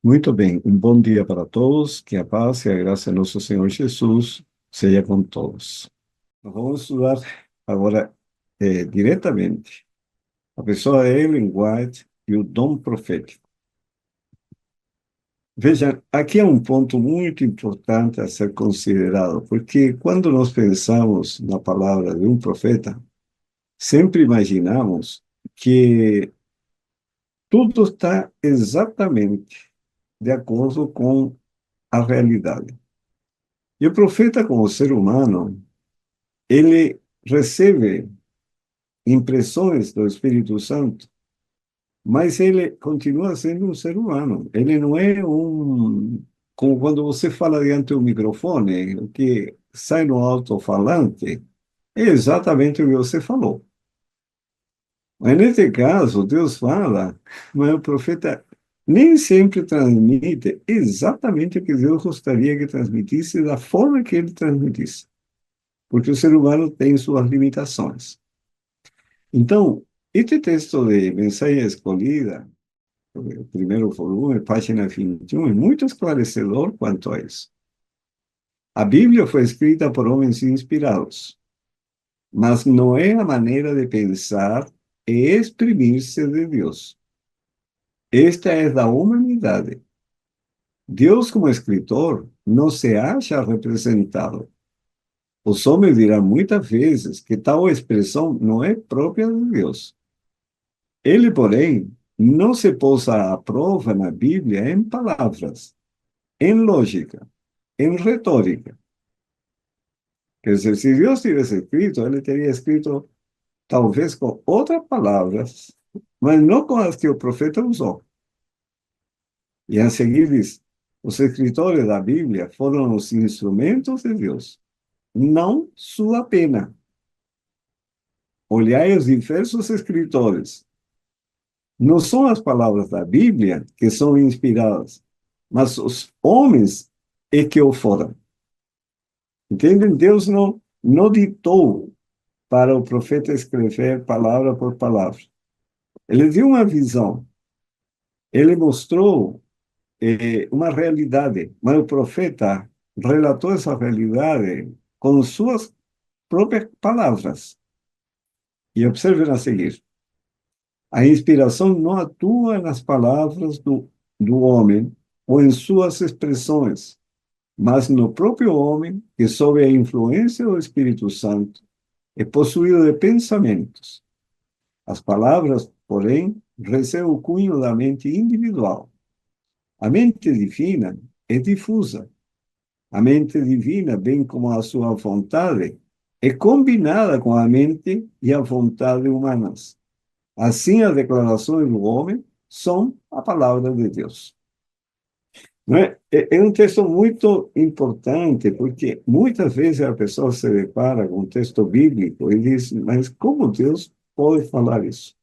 Muito bem, um bom dia para todos, que a paz e a graça de nosso Senhor Jesus seja com todos. Nós vamos estudar agora diretamente a pessoa de Ellen White e o dom profético. Veja, aqui é um ponto muito importante a ser considerado, porque quando nós pensamos na palavra de um profeta, sempre imaginamos que tudo está exatamente de acordo com a realidade. E o profeta, como ser humano, ele recebe impressões do Espírito Santo, mas ele continua sendo um ser humano. Ele não é como quando você fala diante do microfone, o que sai no alto-falante é exatamente o que você falou. Mas nesse caso, Deus fala, mas o profeta nem sempre transmite exatamente o que Deus gostaria que transmitisse da forma que ele transmitisse, porque o ser humano tem suas limitações. Então, este texto de Mensagem Escolhida, o primeiro volume, página 21, é muito esclarecedor quanto a isso. A Bíblia foi escrita por homens inspirados, mas não é a maneira de pensar e exprimir-se de Deus. Esta é da humanidade. Deus, como escritor, não se acha representado. Os homens dirão muitas vezes que tal expressão não é própria de Deus. Ele, porém, não se pôs à prova na Bíblia em palavras, em lógica, em retórica. Quer dizer, se Deus tivesse escrito, ele teria escrito talvez com outras palavras, mas não com as que o profeta usou. E a seguir diz, os escritores da Bíblia foram os instrumentos de Deus, não sua pena. Olhai os diversos escritores. Não são as palavras da Bíblia que são inspiradas, mas os homens é que o foram. Entendem? Deus não ditou para o profeta escrever palavra por palavra. Ele deu uma visão, ele mostrou uma realidade, mas o profeta relatou essa realidade com suas próprias palavras. E observem a seguir. A inspiração não atua nas palavras do homem ou em suas expressões, mas no próprio homem que, sob a influência do Espírito Santo, é possuído de pensamentos. As palavras, porém, recebem o cunho da mente individual. A mente divina é difusa. A mente divina, bem como a sua vontade, é combinada com a mente e a vontade humanas. Assim, as declarações do homem são a palavra de Deus. Não é? É um texto muito importante, porque muitas vezes a pessoa se depara com um texto bíblico e diz, mas como Deus pode falar isso?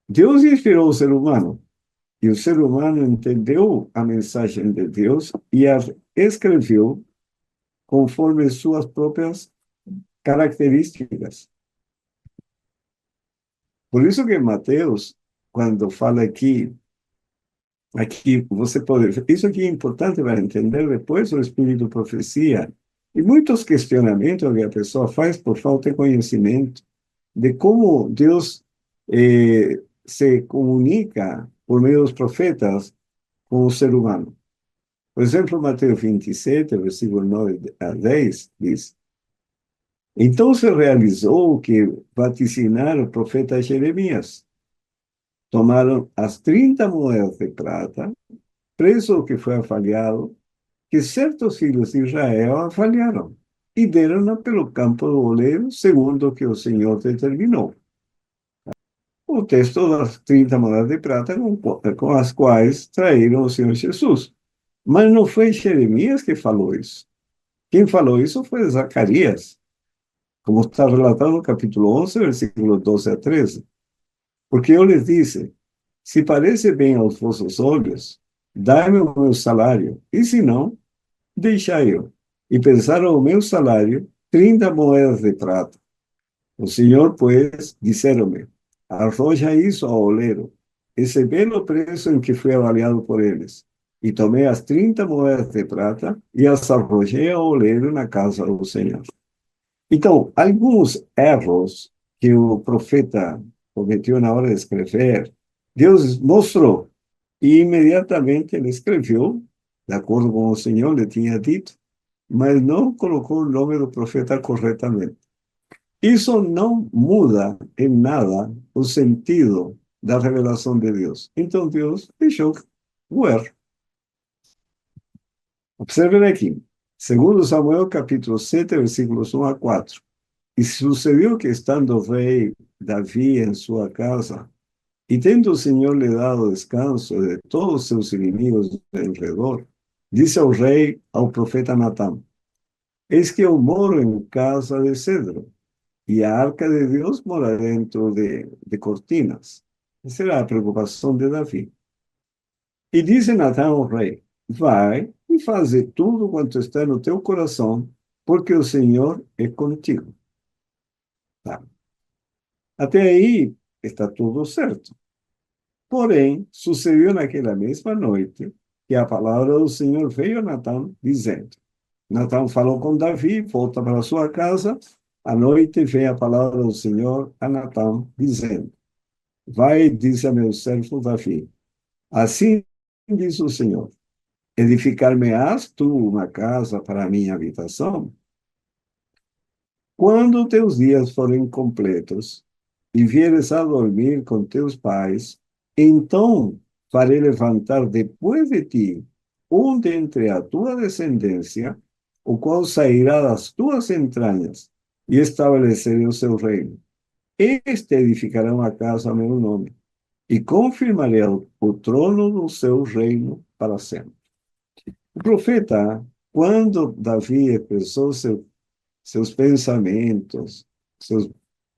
Deus inspirou o ser humano, e o ser humano entendeu a mensagem de Deus e a escreveu conforme suas próprias características. Por isso que Mateus, quando fala aqui você pode, isso aqui é importante para entender depois o espírito de profecia e muitos questionamentos que a pessoa faz por falta de conhecimento de como Deus se comunica por meio dos profetas com o ser humano. Por exemplo, Mateus 27, versículo 9 a 10, diz: Então se realizou o que vaticinara o profeta Jeremias. Tomaram as 30 moedas de prata, preço que foi avaliado, que certos filhos de Israel avaliaram, e deram-na pelo campo do oleiro, segundo o que o Senhor determinou. O texto das 30 moedas de prata com as quais traíram o Senhor Jesus. Mas não foi Jeremias que falou isso. Quem falou isso foi Zacarias, como está relatado no capítulo 11, versículo 12 a 13. Porque eu lhes disse, se parece bem aos vossos olhos, dai-me o meu salário, e se não, deixai eu. E pensaram o meu salário, 30 moedas de prata. O Senhor, pois, disseram-me, arroja isso ao oleiro. recebi o preço em que fui avaliado por eles. E tomei as 30 moedas de prata e as arrojei ao oleiro na casa do Senhor. Então, alguns erros que o profeta cometeu na hora de escrever, Deus mostrou. E imediatamente ele escreveu, de acordo com o Senhor lhe tinha dito, mas não colocou o nome do profeta corretamente. Isso não muda em nada o sentido da revelação de Deus. Então Deus deixou o erro. Observen aqui. Segundo Samuel, capítulo 7, versículos 1 a 4. E sucedió que estando el rey David en su casa, y tendo el Señor le dado descanso de todos sus enemigos de alrededor, dice el rey al profeta Natán: es que yo moro en casa de cedro, y a arca de Dios mora dentro de cortinas. Esa era la preocupación de David. Y dice Natán al rey: vai y faze tudo cuanto está en teu corazón, porque el Señor es contigo. Tá. Até aí está tudo certo. Porém, sucedeu naquela mesma noite que a palavra do Senhor veio a Natã, dizendo: Natã falou com Davi, volta para sua casa. À noite veio a palavra do Senhor a Natã, dizendo: vai, diz a meu servo Davi: assim diz o Senhor: edificar-me-ás tu uma casa para a minha habitação? Quando teus dias forem completos e vieres a dormir com teus pais, então farei levantar depois de ti um dentre a tua descendência, o qual sairá das tuas entranhas, e estabelecerei o seu reino. Este edificará uma casa a meu nome, e confirmarei o trono do seu reino para sempre. O profeta, quando Davi expressou seus pensamentos, seus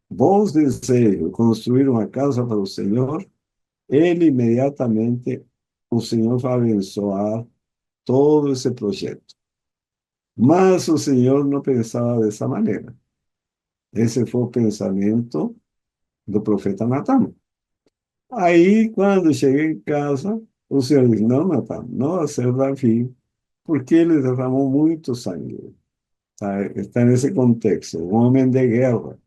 bons desejos, construir uma casa para o Senhor, ele imediatamente, o Senhor vai abençoar todo esse projeto. Mas o Senhor não pensava dessa maneira. Esse foi o pensamento do profeta Natã. Aí, quando cheguei em casa, o Senhor disse: não, Natã, não vai ser Davi, porque ele derramou muito sangue. Tá? Está nesse contexto, um homem de guerra.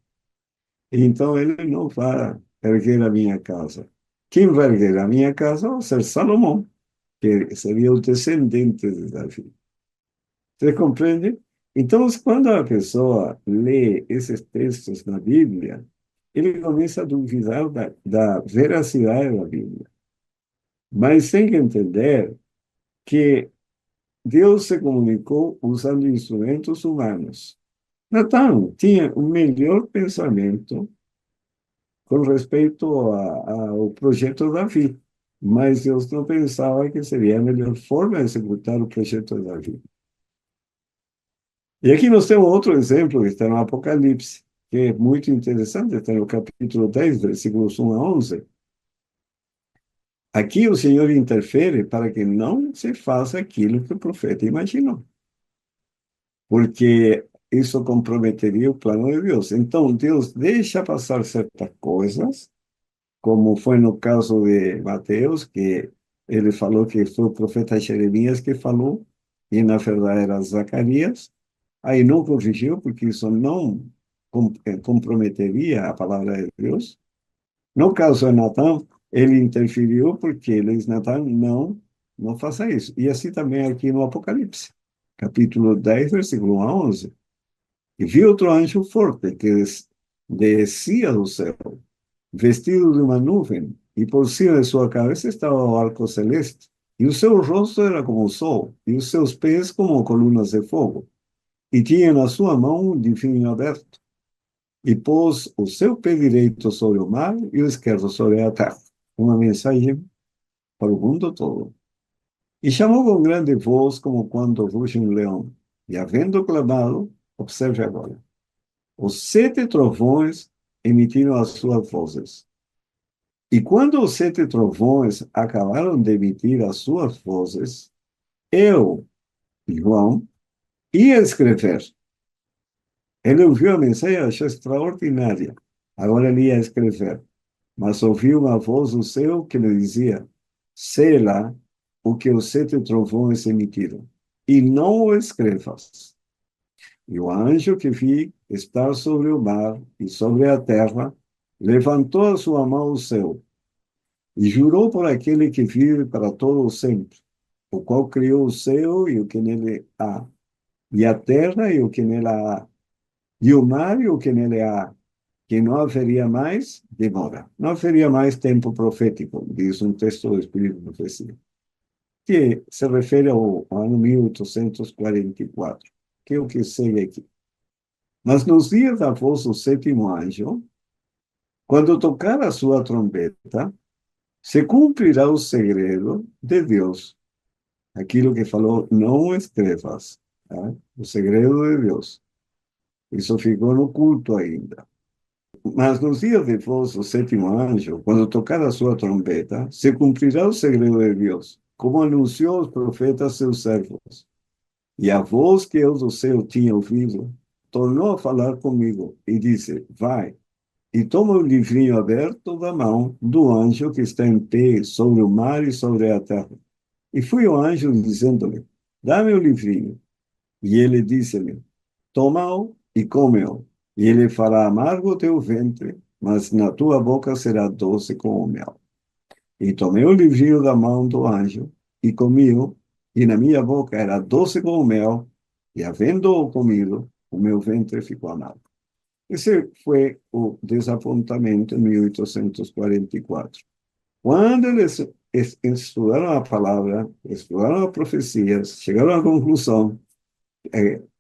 Então ele não vai erguer a minha casa. Quem vai erguer a minha casa vai ser Salomão, que seria o descendente de Davi. Você compreende? Então, quando a pessoa lê esses textos na Bíblia, ele começa a duvidar da veracidade da Bíblia. Mas tem que entender que Deus se comunicou usando instrumentos humanos. Natan tinha o melhor pensamento com respeito ao projeto Davi, mas Deus não pensava que seria a melhor forma de executar o projeto de Davi. E aqui nós temos outro exemplo que está no Apocalipse, que é muito interessante, está no capítulo 10, versículos 1 a 11. Aqui o Senhor interfere para que não se faça aquilo que o profeta imaginou, porque isso comprometeria o plano de Deus. Então, Deus deixa passar certas coisas, como foi no caso de Mateus, que ele falou que foi o profeta Jeremias que falou, e na verdade era Zacarias. Aí não corrigiu, porque isso não comprometeria a palavra de Deus. No caso de Natã, ele interferiu porque ele diz: Natã, não faça isso. E assim também aqui no Apocalipse, capítulo 10, versículo 1 a 11. E vi outro anjo forte que descia do céu, vestido de uma nuvem, e por cima de sua cabeça estava o arco celeste, e o seu rosto era como o sol, e os seus pés como colunas de fogo, e tinha na sua mão um livrinho aberto, e pôs o seu pé direito sobre o mar e o esquerdo sobre a terra. Uma mensagem para o mundo todo. E chamou com grande voz, como quando ruge um leão, e havendo clamado, observe agora, os 7 trovões emitiram as suas vozes. E quando os 7 trovões acabaram de emitir as suas vozes, eu, João, ia escrever. Ele ouviu a mensagem e achou extraordinária. Agora ele ia escrever. Mas ouvi uma voz do céu que me dizia: sela o que os 7 trovões emitiram, e não o escrevas. E o anjo que vi estar sobre o mar e sobre a terra levantou a sua mão ao céu e jurou por aquele que vive para todo o sempre, o qual criou o céu e o que nele há, e a terra e o que nela há, e o mar e o que nele há, que não haveria mais demora, não haveria mais tempo profético, diz um texto do Espírito de Profecia, que se refere ao ano 1844, que é o que segue aqui. Mas nos dias da voz do sétimo anjo, quando tocar a sua trombeta, se cumprirá o segredo de Deus. Aquilo que falou, não escrevas, tá? O segredo de Deus. Isso ficou no culto ainda. Mas nos dias de voz do sétimo anjo, quando tocar a sua trombeta, se cumprirá o segredo de Deus, como anunciou os profetas seus servos. E a voz que eu do céu tinha ouvido, tornou a falar comigo e disse: vai, e toma o livrinho aberto da mão do anjo que está em pé sobre o mar e sobre a terra. E fui ao anjo dizendo-lhe: dá-me o livrinho. E ele disse-me: toma-o e come-o. E ele fará amargo o teu ventre, mas na tua boca será doce como o mel. E tomei o livrinho da mão do anjo e comi-o, e na minha boca era doce como mel, e havendo-o comido, o meu ventre ficou amargo. Esse foi o desapontamento em 1844. Quando eles estudaram a palavra, estudaram as profecias, chegaram à conclusão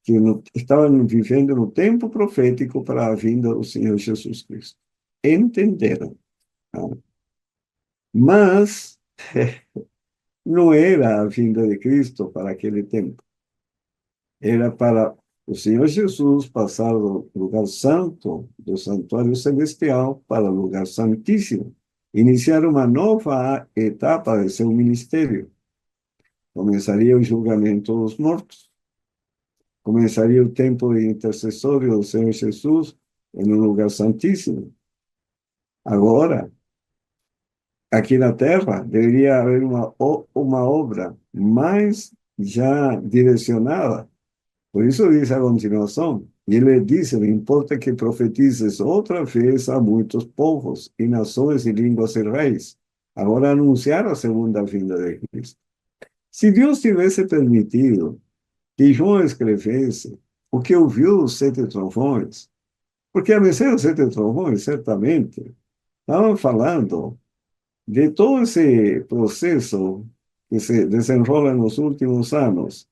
que estavam vivendo no tempo profético para a vinda do Senhor Jesus Cristo. Entenderam. Tá? Mas não era a vinda de Cristo para aquele tempo. Era para o Senhor Jesus passar do lugar santo, do santuário celestial, para o lugar santíssimo. Iniciar uma nova etapa de seu ministério. Começaria o julgamento dos mortos. Começaria o tempo de intercessório do Senhor Jesus em um lugar santíssimo. Agora, aqui na Terra, deveria haver uma obra mais já direcionada. Por isso diz a continuação, e ele disse, não importa que profetizes outra vez a muitos povos e nações e línguas e reis, agora anunciar a segunda vinda de Cristo. Se Deus tivesse permitido que João escrevesse o que ouviu os 7 trovões, porque a vencer os 7 trovões, certamente, estavam falando de todo esse processo que se desenrola nos últimos anos,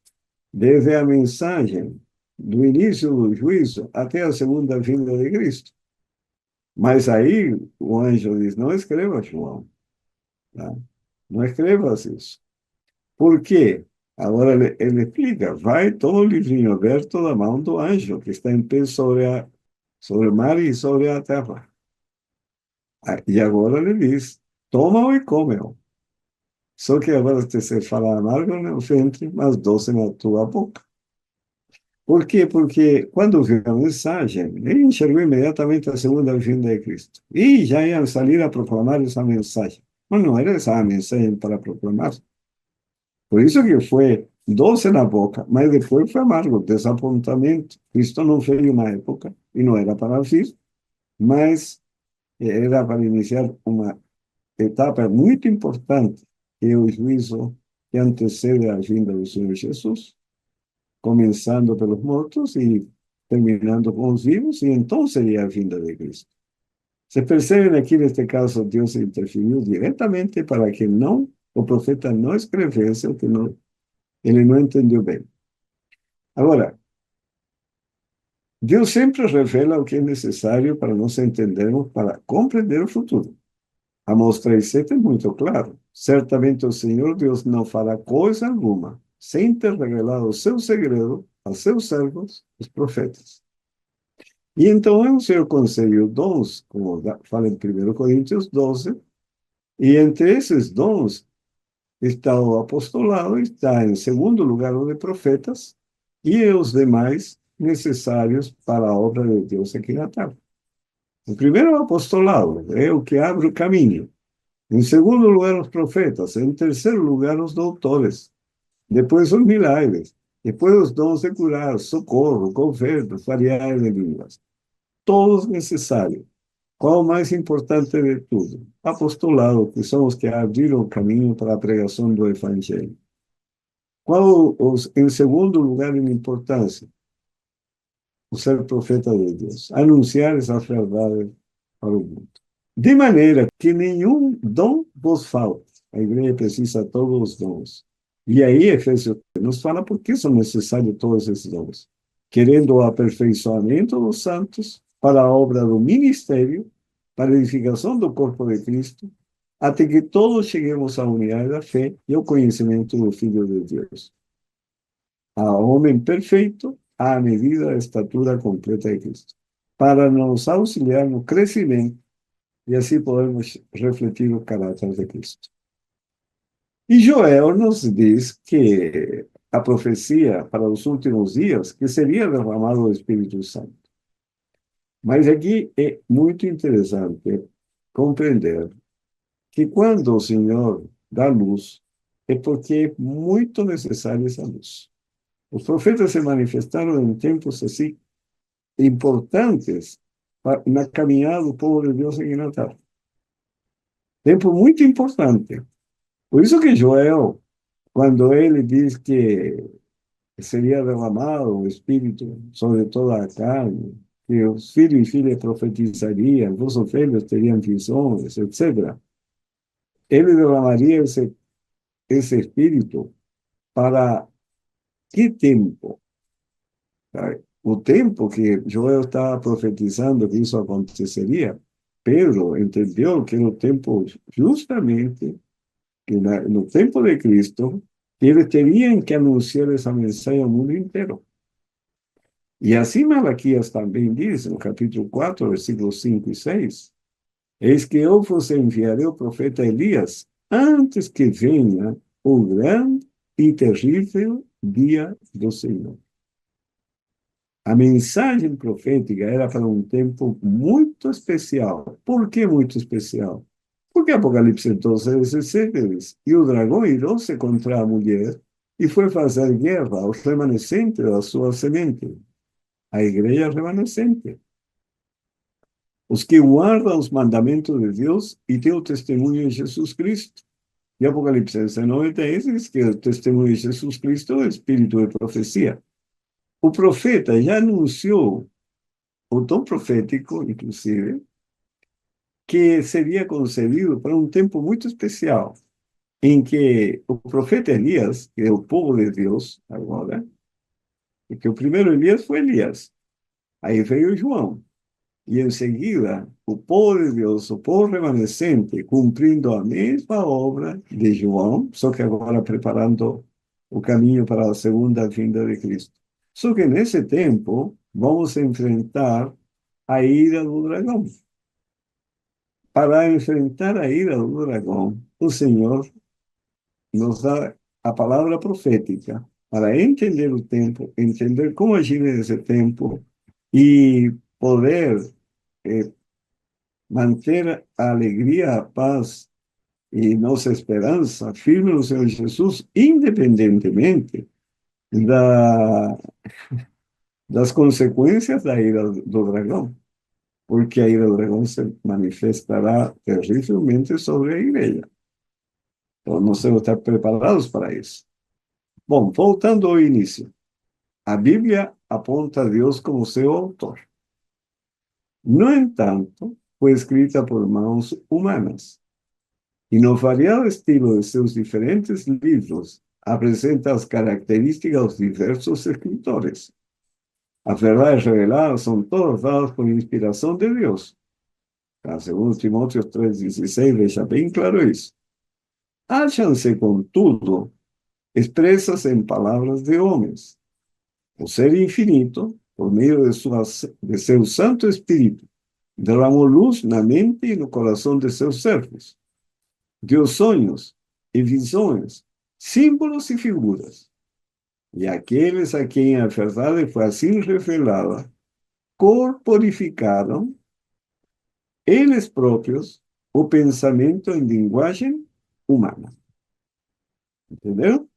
desde a mensagem do início do juízo até a segunda vinda de Cristo. Mas aí o anjo diz: não escreva, João, tá? Não escrevas isso. Por quê? Agora ele explica: vai, toma o livrinho aberto da mão do anjo que está em pé sobre o mar e sobre a terra. E agora ele diz: toma-o e come-o. Só que agora você fala amargo no ventre, mas doce na tua boca. Por quê? Porque quando viu a mensagem, ele enxergou imediatamente a segunda vinda de Cristo. E já iam sair a proclamar essa mensagem. Mas não era essa a mensagem para proclamar. Por isso que foi doce na boca, mas depois foi amargo, desapontamento. Cristo não veio na época, e não era para vir, mas era para iniciar uma etapa muito importante, que é o juízo que antecede a vinda do Senhor Jesus, começando pelos mortos e terminando com os vivos, e então seria a vinda de Cristo. Se percebem aqui, neste caso, Deus interferiu diretamente para que não o profeta não escrevesse o que não, ele não entendeu bem. Agora, Deus sempre revela o que é necessário para nós entendermos, para compreender o futuro. Amós 3:7 é muito claro. Certamente o Senhor Deus não fará coisa alguma sem ter revelado o seu segredo a seus servos, os profetas. E então o Senhor concedeu dons, como fala em 1 Coríntios 12, e entre esses dons está o apostolado, está em segundo lugar o de profetas, e os demais necessários para a obra de Deus aqui na terra. O primeiro é o apostolado, é o que abre o caminho. Em segundo lugar, os profetas. Em terceiro lugar, os doutores. Depois, os milagres. Depois, os dons de curar, socorro, governo, variedade de línguas. Todos necessários. Qual o mais importante de tudo? Apostolado, que são os que abriram o caminho para a pregação do Evangelho. Em segundo lugar, em importância, o ser profeta de Deus, anunciar essa verdade para o mundo. De maneira que nenhum dom vos falte. A igreja precisa de todos os dons. E aí, Efésios nos fala por que são necessários todos esses dons. Querendo o aperfeiçoamento dos santos para a obra do ministério, para a edificação do corpo de Cristo, até que todos cheguemos à unidade da fé e ao conhecimento do Filho de Deus, a homem perfeito, à medida da estatura completa de Cristo, para nos auxiliar no crescimento e assim podemos refletir o caráter de Cristo. E Joel nos diz que a profecia para os últimos dias que seria derramado o Espírito Santo. Mas aqui é muito interessante compreender que quando o Senhor dá luz, é porque é muito necessária essa luz. Os profetas se manifestaram em tempos assim importantes na caminhada do povo de Deus aqui na terra. Tempo muito importante. Por isso que Joel, quando ele diz que seria derramado o Espírito sobre toda a carne, que os filhos e filhas profetizariam, vossos filhos teriam visões, etc., ele derramaria esse Espírito para que tempo? O tempo que Joel está profetizando que isso aconteceria, Pedro entendeu que era o tempo justamente que no tempo de Cristo, eles teriam que anunciar essa mensagem ao mundo inteiro. E assim Malaquias também diz, no capítulo 4, versículos 5 e 6, eis que eu vos enviarei o profeta Elias antes que venha o grande e terrível dia do Senhor. A mensagem profética era para um tempo muito especial. Por que muito especial? Porque Apocalipse 12:17 diz, e o dragão irou-se contra a mulher e foi fazer guerra aos remanescentes da sua semente, a igreja remanescente, os que guardam os mandamentos de Deus e têm o testemunho de Jesus Cristo. E Apocalipse 19:10 diz que o testemunho de Jesus Cristo é o espírito de profecia. O profeta já anunciou o dom profético, inclusive, que seria concedido para um tempo muito especial, em que o profeta Elias, que é o povo de Deus agora, e que o primeiro Elias foi Elias, aí veio João, e em seguida o povo de Deus, o povo remanescente, cumprindo a mesma obra de João, só que agora preparando o caminho para a segunda vinda de Cristo. Só que nesse tempo vamos enfrentar a ira do dragão. Para enfrentar a ira do dragão, o Senhor nos dá a palavra profética para entender o tempo, entender como agir nesse tempo e poder eh, manter a alegria, a paz e nossa esperança firme no Senhor Jesus, independentemente da, das consequências da ira do dragão, porque a ira do dragão se manifestará terrivelmente sobre a igreja. Então, nós temos que estar preparados para isso. Bom, voltando ao início. A Bíblia aponta a Deus como seu autor. No entanto, foi escrita por mãos humanas. E no variado estilo de seus diferentes livros, apresenta as características dos diversos escritores. As verdades reveladas são todas dadas por inspiração de Deus. Segundo Timóteo 3,16, deixa bem claro isso. Acham-se, contudo, expressas em palavras de homens. O ser infinito, por meio de seu Santo Espírito, derramou luz na mente e no coração de seus servos. Deu sonhos e visões, símbolos e figuras. E aqueles a quem a verdade foi assim revelada, corporificaram eles próprios o pensamento em linguagem humana. Entendeu?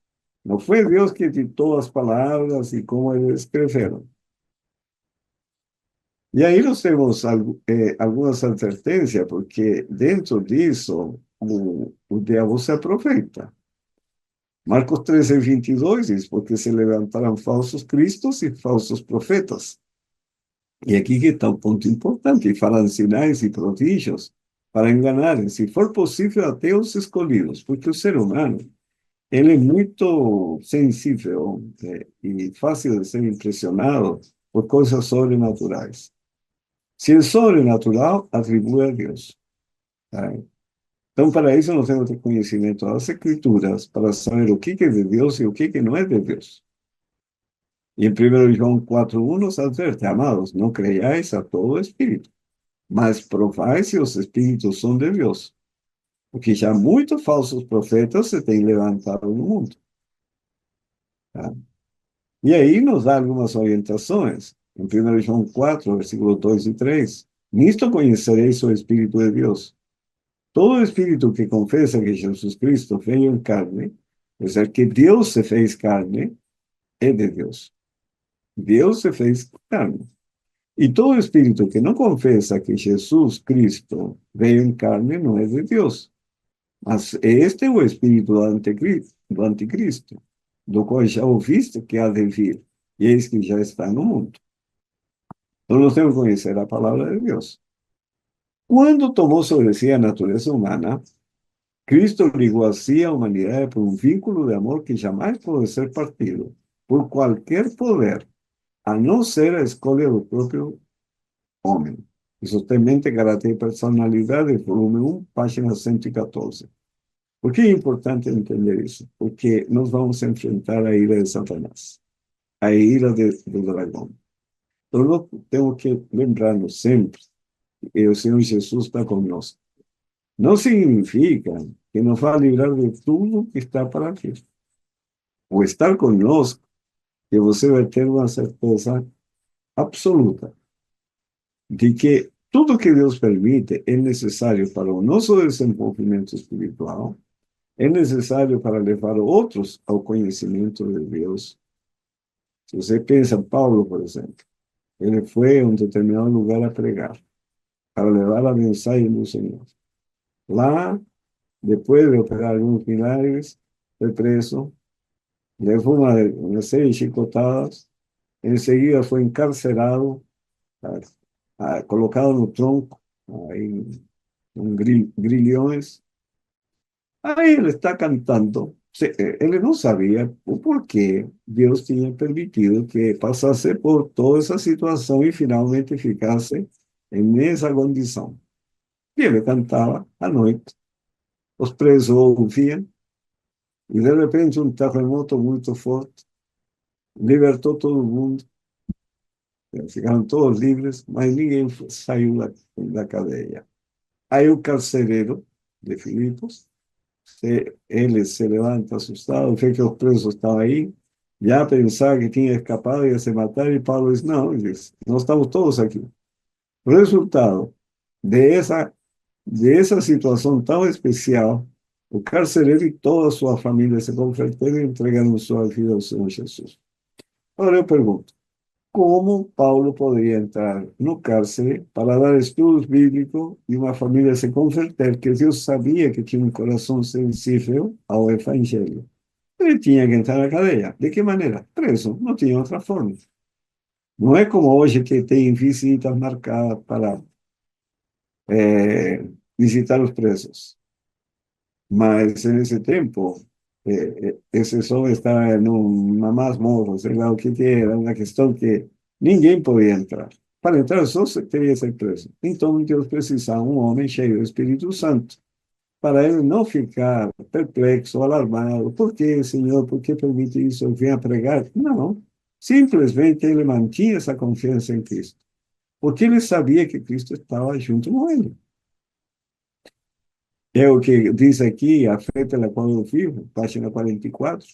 Não foi Deus que ditou as palavras e como eles escreveram. E aí nós temos algumas advertências, porque dentro disso o diabo se aproveita. Marcos 13:22 diz, porque se levantarão falsos cristos e falsos profetas. E aqui que está um ponto importante, e farão sinais e prodígios para enganarem, se for possível, até os escolhidos, porque o ser humano, ele é muito sensível e fácil de ser impressionado por coisas sobrenaturais. Se é sobrenatural, atribui a Deus. Tá? Então, para isso, nós temos que ter conhecimento das Escrituras, para saber o que é de Deus e o que não é de Deus. E em 1 João 4:1 nos adverte, amados, não creiais a todo espírito, mas provai se os espíritos são de Deus, porque já muitos falsos profetas se têm levantado no mundo. Tá? E aí nos dá algumas orientações. Em 1 João 4, versículos 2 e 3, nisto conhecereis o Espírito de Deus. Todo espírito que confessa que Jesus Cristo veio em carne, é dizer, que Deus se fez carne, é de Deus. Deus se fez carne. E todo espírito que não confessa que Jesus Cristo veio em carne não é de Deus. Mas este é o espírito do anticristo, do qual já ouviste que há de vir, e eis que já está no mundo. Então nós temos que conhecer a palavra de Deus. Quando tomou sobre si a natureza humana, Cristo ligou a si a humanidade por um vínculo de amor que jamais pode ser partido por qualquer poder, a não ser a escolha do próprio homem. Isso tem em mente Caráter e Personalidade, volume 1, página 114. Por que é importante entender isso? Porque nós vamos enfrentar a ira de Satanás, a ira do dragão. Então, nós temos que lembrar-nos sempre que o Senhor Jesus está conosco. Não significa que nos vai livrar de tudo que está para vir. O estar conosco, que você vai ter uma certeza absoluta de que tudo que Deus permite é necessário para o nosso desenvolvimento espiritual, é necessário para levar outros ao conhecimento de Deus. Se você pensa em Paulo, por exemplo, ele foi a um determinado lugar a pregar, para levar a mensagem do Senhor. Lá, depois de operar alguns milagres, foi preso, levou uma série de chicotadas, em seguida foi encarcerado, colocado no tronco, aí, com grilhões. Aí ele está cantando. Ele não sabia o porquê Deus tinha permitido que passasse por toda essa situação e finalmente ficasse nessa condição. E ele cantava à noite. Os presos ouviam e, de repente, um terremoto muito forte libertou todo mundo. Ficaram todos livres, mas ninguém saiu da cadeia. Aí o carcereiro de Filipos, ele se levanta assustado, vê que os presos estão aí, já pensava que tinha escapado, ia se matar, e Paulo diz, não, ele diz, nós estamos todos aqui. Resultado dessa situação tão especial, o carcereiro e toda a sua família se converteram e entregaram sua vida ao Senhor Jesus. Agora eu pergunto, como Paulo poderia entrar no cárcere para dar estudos bíblicos e uma família se converter, que Deus sabia que tinha um coração sensível ao Evangelho? Ele tinha que entrar na cadeia. De que maneira? Preso. Não tinha outra forma. Não é como hoje que tem visitas marcadas para visitar os presos. Mas nesse tempo, esse homem estava numa masmorra, sei lá o que era, uma questão que ninguém podia entrar. Para entrar só teria que ser preso. Então Deus precisava de um homem cheio do Espírito Santo, para ele não ficar perplexo, alarmado. Por que, Senhor? Por que permite isso? Eu venho a pregar? Não. Simplesmente ele mantinha essa confiança em Cristo, porque ele sabia que Cristo estava junto com ele. É o que diz aqui, a fé pela qual eu vivo, página 44.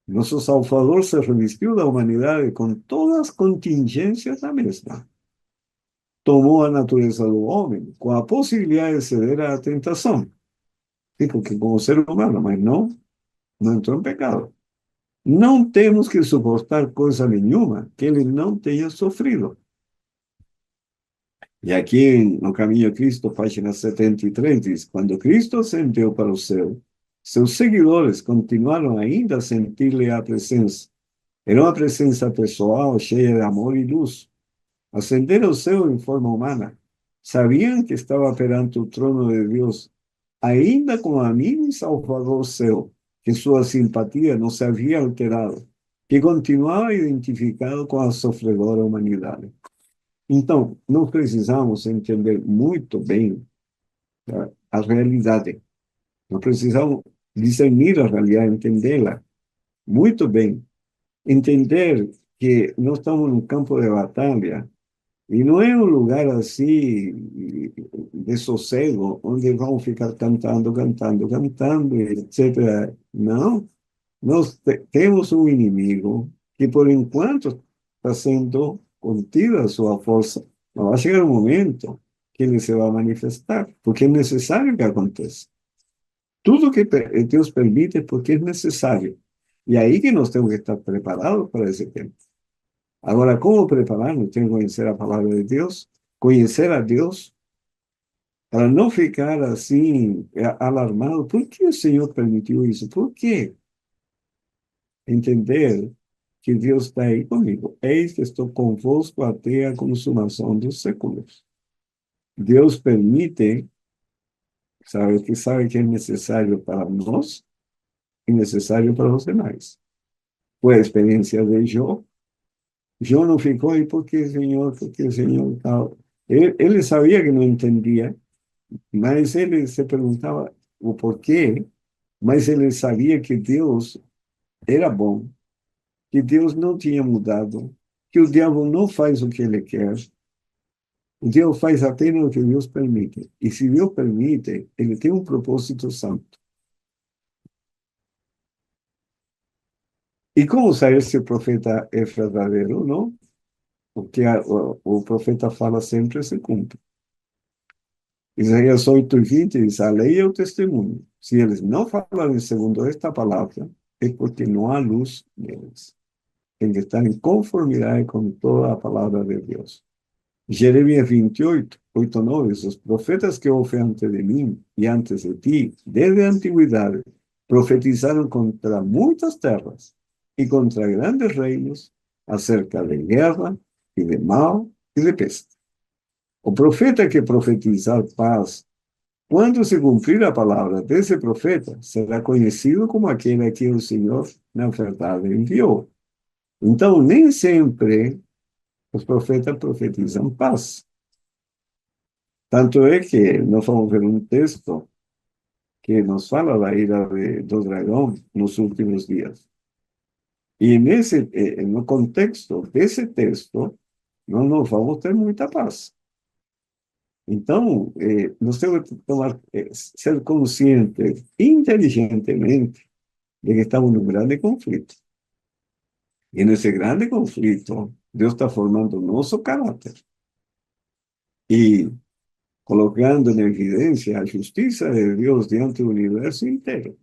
Nosso Salvador se revestiu da humanidade com todas as contingências da mesma. tomó a natureza do homem com a possibilidade de ceder à tentação. Sí, porque como ser humano, mas não entrou em pecado. Não temos que suportar coisa nenhuma que ele não tenha sofrido. E aqui no Caminho a Cristo, página 73, diz: quando Cristo ascendeu para o céu, seus seguidores continuaram ainda a sentir-lhe a presença. Era uma presença pessoal, cheia de amor e luz. Ascender ao céu em forma humana. Sabiam que estava perante o trono de Deus, ainda com amigo e salvador seu, que sua simpatia não se havia alterado, que continuava identificado com a sofredora humanidade. Então, nós precisamos entender muito bem a realidade. Nós precisamos discernir a realidade, entendê-la muito bem. Entender que nós estamos num campo de batalha e não é um lugar assim de sossego, onde vamos ficar cantando, cantando, cantando, etc. Não, nós temos um inimigo que, por enquanto, está sendo contida a sua força. Mas vai chegar um momento que ele se vai manifestar, porque é necessário que aconteça. Tudo que Deus permite é porque é necessário. E aí que nós temos que estar preparados para esse tempo. Agora, como preparar-nos? Tem que conhecer a palavra de Deus, conhecer a Deus, para não ficar assim, alarmado. Por que o Senhor permitiu isso? Por quê? Entender que Deus está aí comigo. Eis que estou convosco até a consumação dos séculos. Deus permite, sabe que é necessário para nós e necessário para os demais. Foi a experiência de Jó. Jó não ficou, e por que, Senhor? Por que, Senhor? Tal. Ele sabia que não entendia, mas ele se perguntava o porquê, mas ele sabia que Deus era bom, que Deus não tinha mudado, que o diabo não faz o que ele quer, o Deus faz apenas o que Deus permite. E se Deus permite, ele tem um propósito santo. E como saber se o profeta é verdadeiro ou não? Porque o profeta fala sempre se cumpre. Isaías 8:20 diz: a lei é o testemunho. Se eles não falarem segundo esta palavra, é porque não há luz neles. Tem que estar em conformidade com toda a palavra de Deus. Jeremias 28, 8, 9, os profetas que houve antes de mim e antes de ti, desde a antiguidade, profetizaram contra muitas terras e contra grandes reinos, acerca de guerra e de mal e de peste. O profeta que profetizar paz, quando se cumprir a palavra desse profeta, será conhecido como aquele a que o Senhor, na verdade, enviou. Então, nem sempre os profetas profetizam paz. Tanto é que nós vamos ver um texto que nos fala da ira do dragão nos últimos dias. E no contexto desse texto, nós não vamos ter muita paz. Então, nós temos que ser conscientes inteligentemente de que estamos num grande conflito. E nesse grande conflito, Deus está formando o nosso caráter e colocando em evidência a justiça de Deus diante do universo inteiro.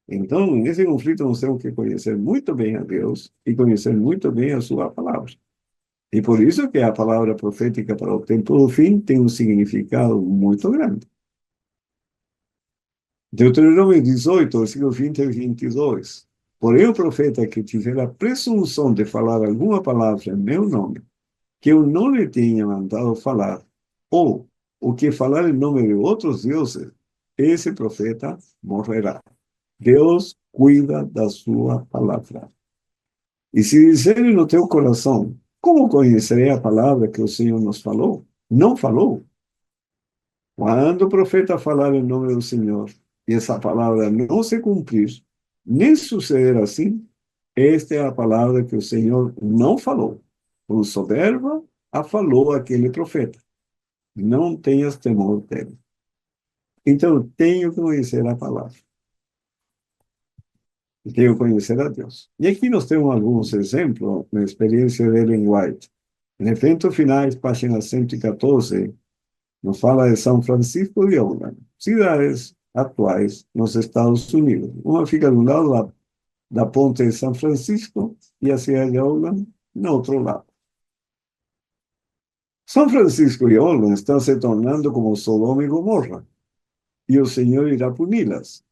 Então, nesse conflito, nós temos que conhecer muito bem a Deus e conhecer muito bem a sua palavra. E por isso que a palavra profética para o tempo do fim tem um significado muito grande. Deuteronômio 18, versículo 20 e 22. Porém, o profeta que tiver a presunção de falar alguma palavra em meu nome, que eu não lhe tenha mandado falar, ou o que falar em nome de outros deuses, esse profeta morrerá. Deus cuida da sua palavra. E se disserem no teu coração, como conhecerei a palavra que o Senhor nos falou? Não falou. Quando o profeta falar em nome do Senhor, e essa palavra não se cumprir, nem suceder assim, esta é a palavra que o Senhor não falou. Com soberba a falou aquele profeta. Não tenhas temor dele. Então, eu tenho que conhecer a palavra. Tenho que conhecer a Deus. E aqui nós temos alguns exemplos na experiência de Ellen White. En Eventos Finais, página 114, nos fala de São Francisco de Oakland, cidades atuais nos Estados Unidos. Uma fica de um lado da ponte de São Francisco e a cidade de Oakland no outro lado. São Francisco e Oakland estão se tornando como Sodoma e Gomorra, e o Senhor irá puni-las.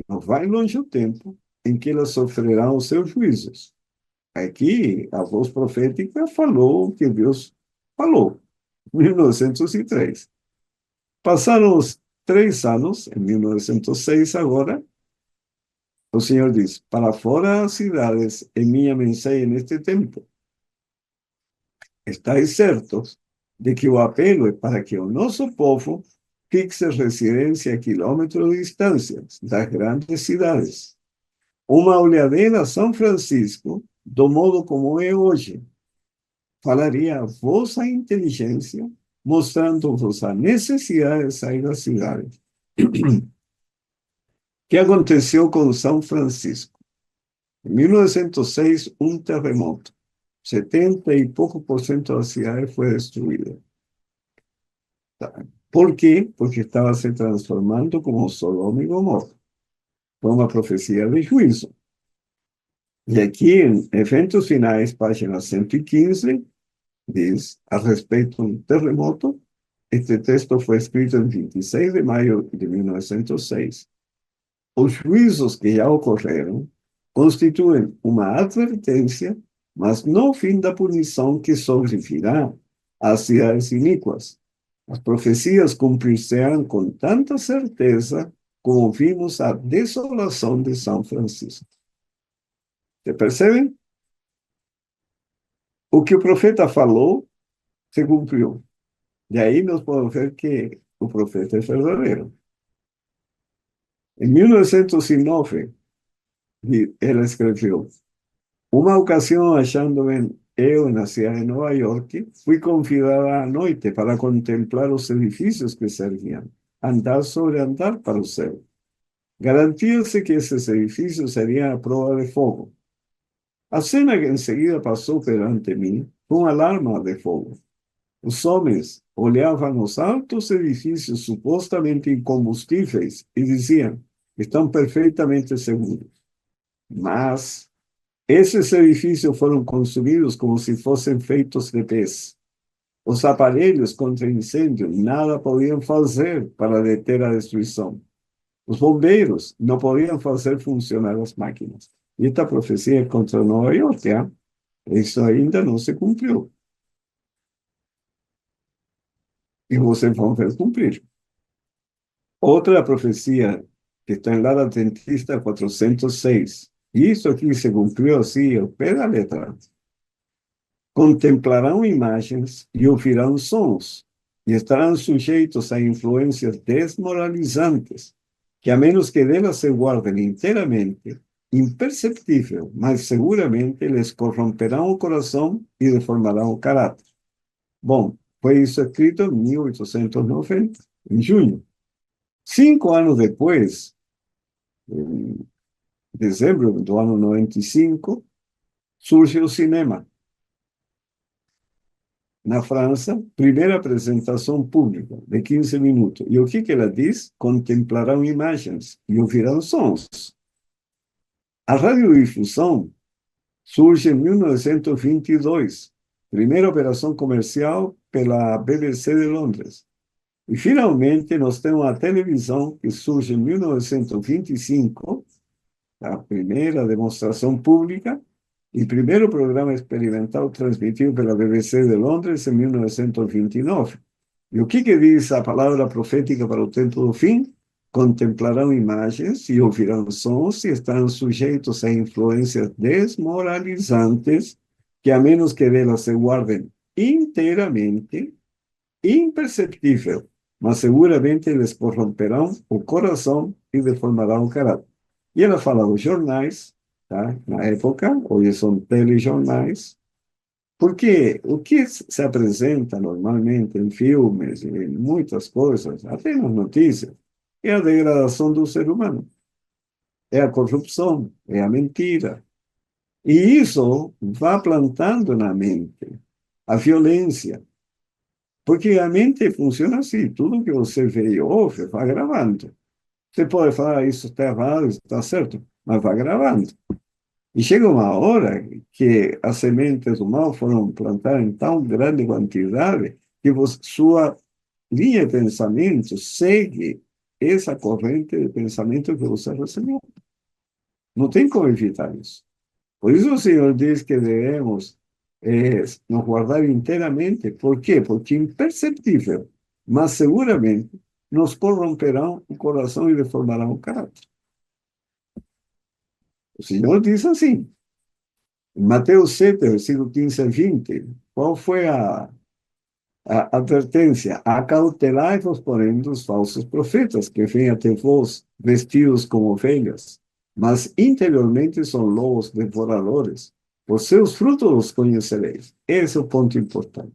Não vai longe o tempo em que elas sofrerão os seus juízos. Aqui, a voz profética falou o que Deus falou, em 1903. Passaram os 3 anos, em 1906 agora, o Senhor diz, para fora das cidades, em minha mensagem neste tempo. Estáis certos de que o apelo é para que o nosso povo fixe residência a quilômetros de distância das grandes cidades. Uma olhadela a São Francisco, do modo como é hoje, falaria a vossa inteligência, mostrando-vos a necessidade de sair da cidade. O que aconteceu com São Francisco? Em 1906, um terremoto. 70 e pouco por cento da cidade foi destruída. Por quê? Porque estava se transformando como Sodoma e Gomorra. Foi uma profecia de juízo. E aqui, em Eventos Finais, página 115, diz, a respeito do terremoto, este texto foi escrito em 26 de maio de 1906. Os juízos que já ocorreram constituem uma advertência, mas não o fim da punição que sobrevirá às cidades iníquas. As profecias cumprir-se-ão com tanta certeza como vimos a desolação de São Francisco. Você percebem? O que o profeta falou se cumpriu. E aí nós podemos ver que o profeta é verdadeiro. Em 1909, ela escreveu, uma ocasião, achando-me eu na cidade de Nova York, fui convidada à noite para contemplar os edifícios que serviam, andar sobre andar para o céu. Garantia-se que esses edifícios seriam a prova de fogo. A cena que em seguida passou perante mim foi uma alarma de fogo. Os homens olhavam os altos edifícios supostamente incombustíveis e diziam, estão perfeitamente seguros. Mas esses edifícios foram construídos como se fossem feitos de pés. Os aparelhos contra incêndio nada podiam fazer para deter a destruição. Os bombeiros não podiam fazer funcionar as máquinas. E esta profecia é contra Nova York, ¿eh? Isso ainda não se cumpriu. E vocês vão ver cumprir. Outra profecia que está em Lara Adventista 406. E isso aqui se cumpriu assim, ao pé da letra. Contemplarão imagens e ouvirão sons, e estarão sujeitos a influências desmoralizantes, que a menos que delas se guardem inteiramente, imperceptível, mas seguramente lhes corromperão o coração e deformarão o caráter. Bom, foi isso escrito em 1890, em junho. 5 anos depois, em dezembro do ano 95, surge o cinema. Na França, primeira apresentação pública, de 15 minutos. E o que ela diz? Contemplarão imagens e ouvirão sons. A radiodifusão surge em 1922, primeira operação comercial pela BBC de Londres. E, finalmente, nós temos a televisão, que surge em 1925, a primeira demonstração pública, e primeiro programa experimental transmitido pela BBC de Londres em 1929. E o que diz a palavra profética para o tempo do fim? Contemplarão imagens e ouvirão sons e estarão sujeitos a influências desmoralizantes que, a menos que delas se guardem inteiramente, imperceptível, mas seguramente lhes corromperão o coração e deformarão o caráter. E ela fala dos jornais, tá? Na época, hoje são telejornais, porque o que se apresenta normalmente em filmes e em muitas coisas, até nas notícias, é a degradação do ser humano, é a corrupção, é a mentira. E isso vai plantando na mente. a violência. Porque a mente funciona assim, tudo que você vê e ouve, vai gravando. Você pode falar, "Ah, isso está errado, isso está certo", mas vai gravando. E chega uma hora que as sementes do mal foram plantadas em tão grande quantidade que sua linha de pensamento segue essa corrente de pensamento que você recebeu. Não tem como evitar isso. Por isso o Senhor diz que devemos nos guardar inteiramente. Por quê? Porque imperceptível, mas seguramente nos corromperão o coração e deformarão o caráter. O Senhor diz assim, em Mateus 7, versículo 15 a 20, qual foi a advertência? Acautelai-vos, porém, dos falsos profetas, que vêm até vós vestidos como ovelhas, mas interiormente são lobos devoradores. Por seus frutos os conhecereis. Esse é o ponto importante.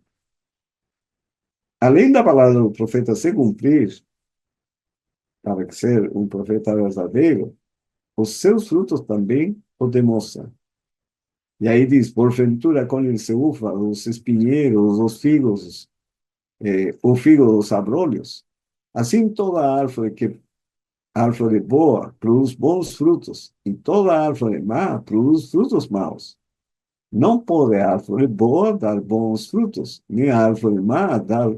Além da palavra do profeta se cumprir, para que ser um profeta verdadeiro, os seus frutos também o demonstram. E aí diz, porventura colhem-se uva, os espinheiros, os figos, o figo dos abrolhos. Assim toda árvore boa produz bons frutos, e toda árvore má produz frutos maus. Não pode a árvore boa dar bons frutos, nem a árvore má dar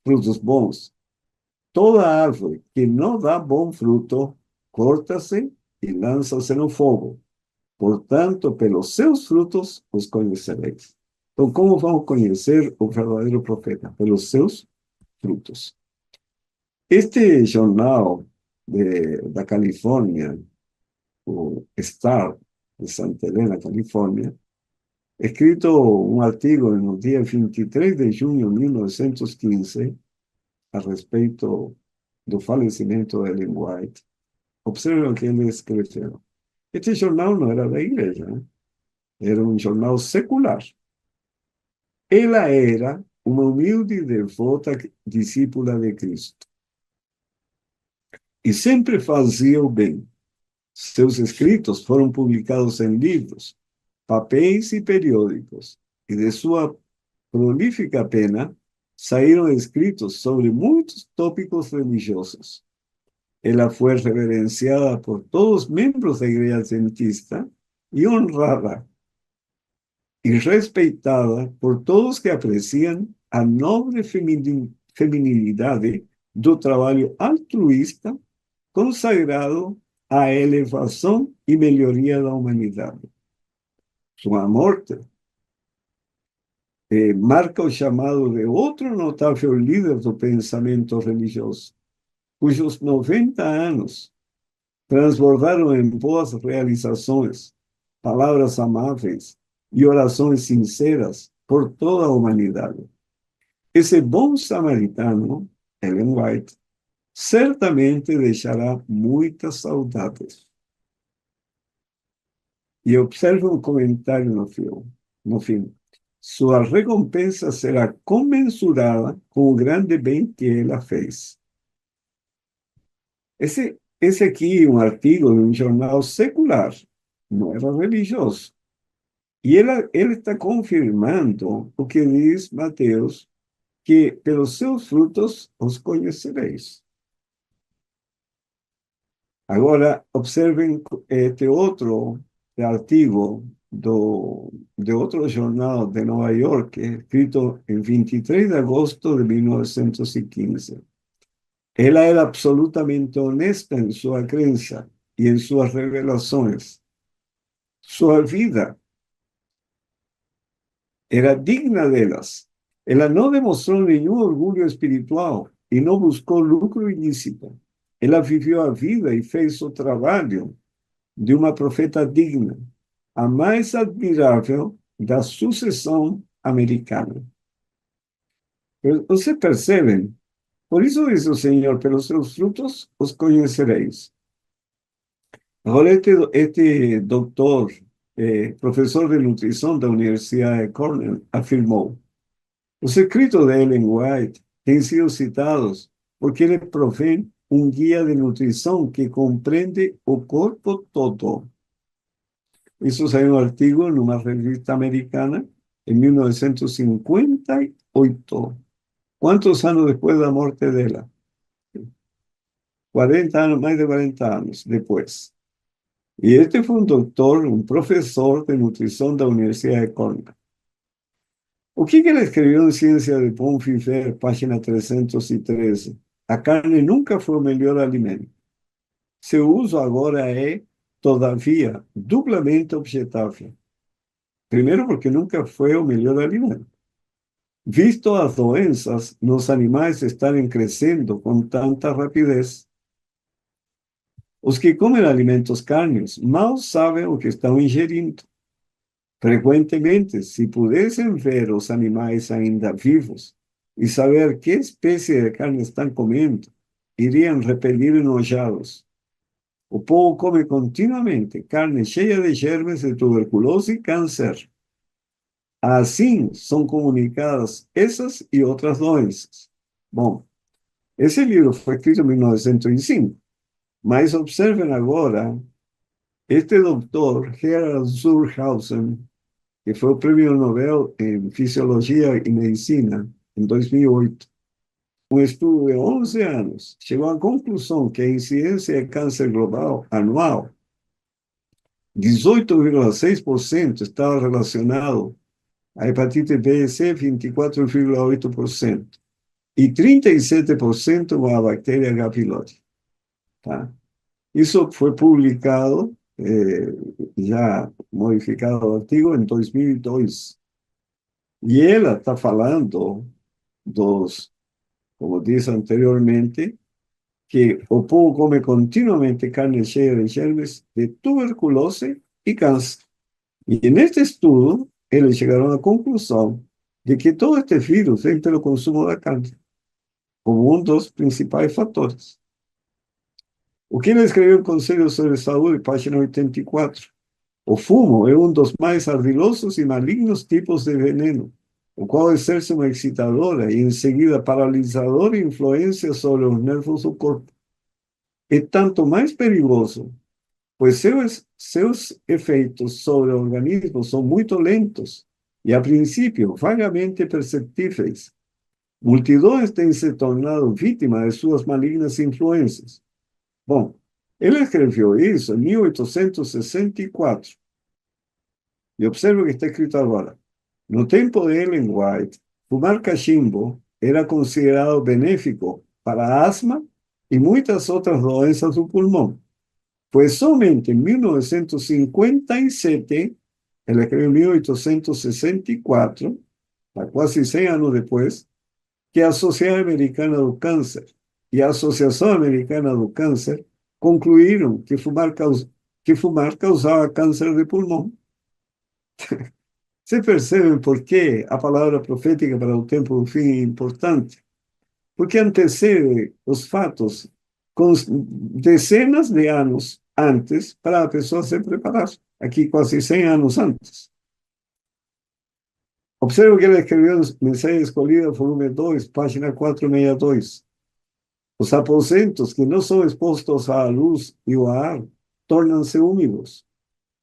frutos bons. Toda árvore que não dá bom fruto, corta-se e lança-se no fogo. Portanto, pelos seus frutos os conhecereis. Então, como vamos conhecer o verdadeiro profeta? Pelos seus frutos. Este jornal da Califórnia, o Star de Santa Helena, Califórnia, escrito um artigo no dia 23 de junho de 1915 a respeito do falecimento de Ellen White. Observe o que ele escreveu. Este jornal não era da igreja, né? Era um jornal secular. Ela era uma humilde e devota discípula de Cristo e sempre fazia o bem. Seus escritos foram publicados em livros, papéis e periódicos, e de sua prolífica pena saíram escritos sobre muitos tópicos religiosos. Ela foi reverenciada por todos os membros da Igreja Adventista e honrada e respeitada por todos que apreciam a nobre feminilidade do trabalho altruísta consagrado à elevação e melhoria da humanidade. Sua morte marca o chamado de outro notável líder do pensamento religioso, cujos 90 anos transbordaram em boas realizações, palavras amáveis e orações sinceras por toda a humanidade. Esse bom samaritano, Ellen White, certamente deixará muitas saudades. E observe um comentário no fim. Sua recompensa será comensurada com o grande bem que ela fez. Esse aqui é um artigo de um jornal secular, não era religioso. E ele está confirmando o que diz Mateus, que pelos seus frutos os conhecereis. Agora, observem este outro artigo de outro jornal de Nova York, escrito em 23 de agosto de 1915. Ela era absolutamente honesta em sua crença e em suas revelações. Sua vida era digna delas. Ela não demonstrou nenhum orgulho espiritual e não buscou lucro ilícito. Ela viveu a vida e fez o trabalho de uma profeta digna, a mais admirável da sucessão americana. Você percebe? Por isso diz o Senhor, pelos seus frutos os conhecereis. Agora, este doutor, professor de nutrição da Universidade de Cornell, afirmou: os escritos de Ellen White têm sido citados porque ele provém um guia de nutrição que compreende o corpo todo. Isso saiu um artigo numa revista americana en 1958. ¿Cuántos años después de la muerte de ella? 40 años, más de 40 años después. Y este fue un doctor, un profesor de nutrición de la Universidad de Cornell. O que ele escreveu em Ciência de Bom Viver, página 313? A carne nunca foi o melhor alimento. Seu uso agora é, todavia, duplamente objetável. Primeiro, porque nunca foi o melhor alimento. Visto as doenças nos animais estarem crescendo com tanta rapidez, os que comem alimentos carnes mal sabem o que estão ingerindo. Frequentemente, se pudessem ver os animais ainda vivos e saber que espécie de carne estão comendo, iriam repelir enojados. O povo come continuamente carne cheia de germes de tuberculose e câncer. Assim são comunicadas essas e outras doenças. Bom, esse livro foi escrito em 1905, mas observem agora, este doutor, Gerhard Zurhausen, que foi o prêmio Nobel em Fisiologia e Medicina, em 2008, um estudo de 11 anos, chegou à conclusão que a incidência de câncer global anual, 18,6% estava relacionado à hepatite B e C, 24,8%, e 37% com a bactéria H. pylori. Tá? Isso foi publicado, já modificado o artigo, em 2002. E ela está falando dos, como disse anteriormente, que o povo come continuamente carne cheia de germes de tuberculose e câncer. E neste estudo, eles chegaram à conclusão de que todo este vírus vem pelo consumo da carne, como um dos principais fatores. O que ele escreveu em Conselho sobre Saúde, página 84. O fumo é um dos mais ardilosos e malignos tipos de veneno, o qual exerce uma excitadora e, em seguida, paralisadora influência sobre os nervos do corpo. É tanto mais perigoso, pois seus efeitos sobre o organismo são muito lentos e, a princípio, vagamente perceptíveis. Multidões têm se tornado vítimas de suas malignas influências. Bom, ele escreveu isso em 1864. E observe o que está escrito agora. No tempo de Ellen White, fumar cachimbo era considerado benéfico para a asma e muitas outras doenças do pulmão. Foi somente em 1957, ele escreveu em 1864, quase 100 anos depois, que a Sociedade Americana do Câncer e a Associação Americana do Câncer concluíram que fumar causava câncer de pulmão. Você percebe por que a palavra profética para o tempo do fim é importante? Porque antecede os fatos com dezenas de anos antes para a pessoa se preparar, aqui quase 100 anos antes. Observe o que ele escreveu em Mensagem Escolhida, volume 2, página 462. Os aposentos que não são expostos à luz e ao ar tornam-se úmidos.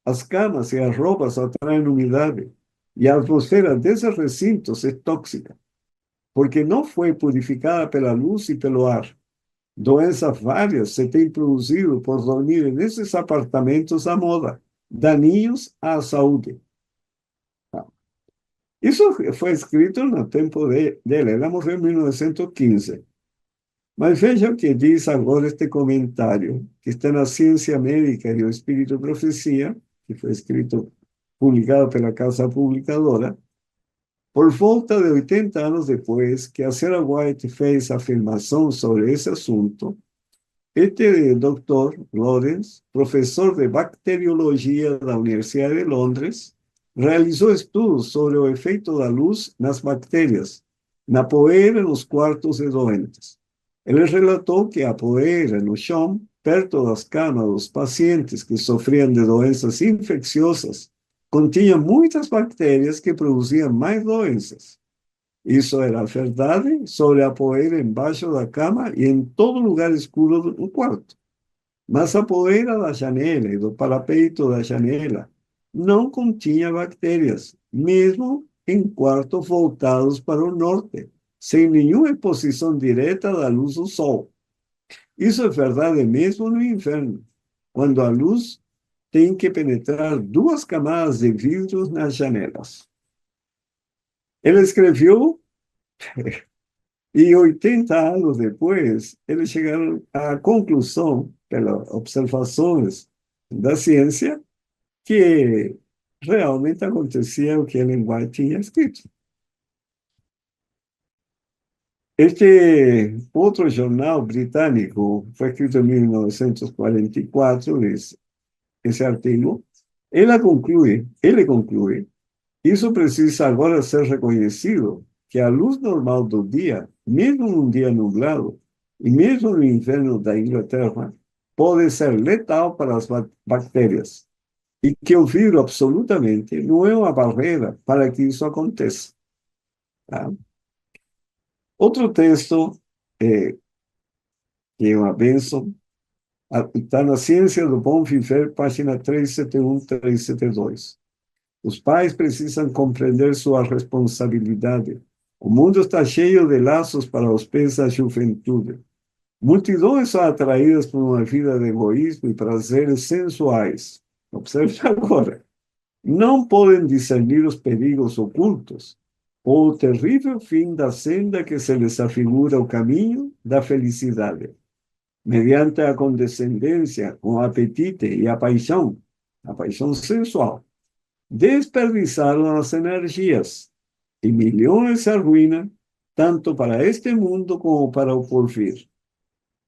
As camas e as roupas atraem umidade, e a atmosfera desses recintos é tóxica, porque não foi purificada pela luz e pelo ar. Doenças várias se têm produzido por dormir nesses apartamentos à moda, daninhos à saúde. Isso foi escrito no tempo dela. Ela morreu em 1915. Mas veja o que diz agora este comentário, que está na Ciência Médica e o Espírito e Profecia, que foi escrito, publicado pela Casa Publicadora, por volta de 80 anos depois que a Sarah White fez afirmação sobre esse assunto, este Dr. Lawrence, professor de bacteriologia da Universidade de Londres, realizou estudos sobre o efeito da luz nas bactérias, na poeira nos quartos de doentes. Ele relatou que a poeira no chão, perto das camas dos pacientes que sofriam de doenças infecciosas, continha muitas bactérias que produziam mais doenças. Isso era verdade sobre a poeira embaixo da cama e em todo lugar escuro do quarto. Mas a poeira da janela e do parapeito da janela não continha bactérias, mesmo em quartos voltados para o norte, sem nenhuma exposição direta da luz do sol. Isso é verdade mesmo no inverno, quando a luz tem que penetrar duas camadas de vidros nas janelas. Ele escreveu, e 80 anos depois, eles chegaram à conclusão, pelas observações da ciência, que realmente acontecia o que Ellen White tinha escrito. Este outro jornal britânico, foi escrito em 1944, esse artigo, ele conclui, isso precisa agora ser reconhecido, que a luz normal do dia, mesmo num dia nublado, e mesmo no inverno da Inglaterra, pode ser letal para as bactérias, e que o vidro absolutamente não é uma barreira para que isso aconteça. Tá? Outro texto, que é uma bênção, está na Ciência do Bom Viver, página 371, 372. Os pais precisam compreender sua responsabilidade. O mundo está cheio de laços para os pés da juventude. Multidões são atraídas por uma vida de egoísmo e prazeres sensuais. Observe agora. Não podem discernir os perigos ocultos ou o terrível fim da senda que se lhes afigura o caminho da felicidade. Mediante a condescendência, o apetite e a paixão sensual, desperdiçaram as energias e milhões se arruinam, tanto para este mundo como para o porvir.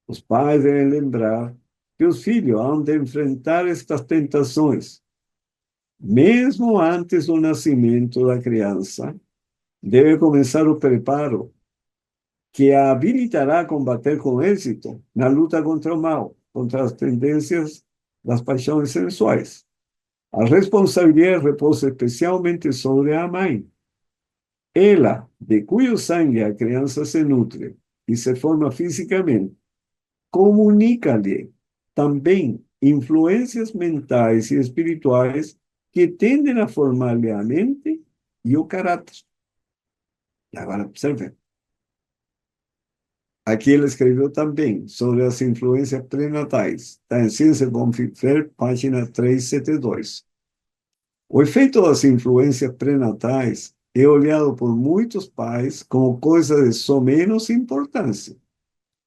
Os pais devem lembrar que os filhos hão de enfrentar estas tentações. Mesmo antes do nascimento da criança, deve começar o preparo que a habilitará a combater com êxito na luta contra o mal, contra as tendências das paixões sensuais. A responsabilidade repousa especialmente sobre a mãe. Ela, de cujo sangue a criança se nutre e se forma fisicamente, comunica-lhe também influências mentais e espirituais que tendem a formar-lhe a mente e o caráter. E agora, observe. Aqui ele escreveu também sobre as influências pré-natais. Está em Ciência do Bom Viver, página 372. O efeito das influências pré-natais é olhado por muitos pais como coisa de somenos importância.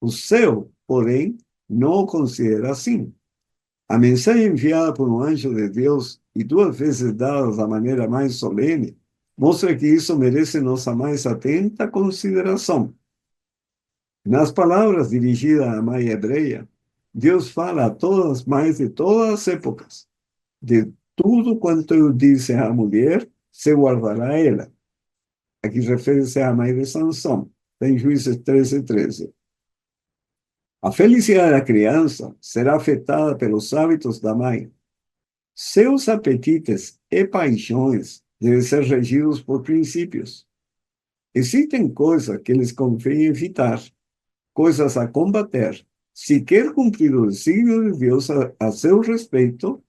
O céu, porém, não o considera assim. A mensagem enviada por um anjo de Deus e duas vezes dada da maneira mais solene mostra que isso merece nossa mais atenta consideração. Nas palavras dirigidas à mãe hebreia, Deus fala a todas as mães de todas as épocas. De tudo quanto eu disse à mulher, se guardará ela. Aqui refere-se à mãe de Sansão, em Juízes 13, 13. A felicidade da criança será afetada pelos hábitos da mãe. Seus apetites e paixões devem ser regidos por princípios. Existem coisas que lhes convém evitar, coisas a combater, se quer cumprir o desígnio de Deus a seu respeito,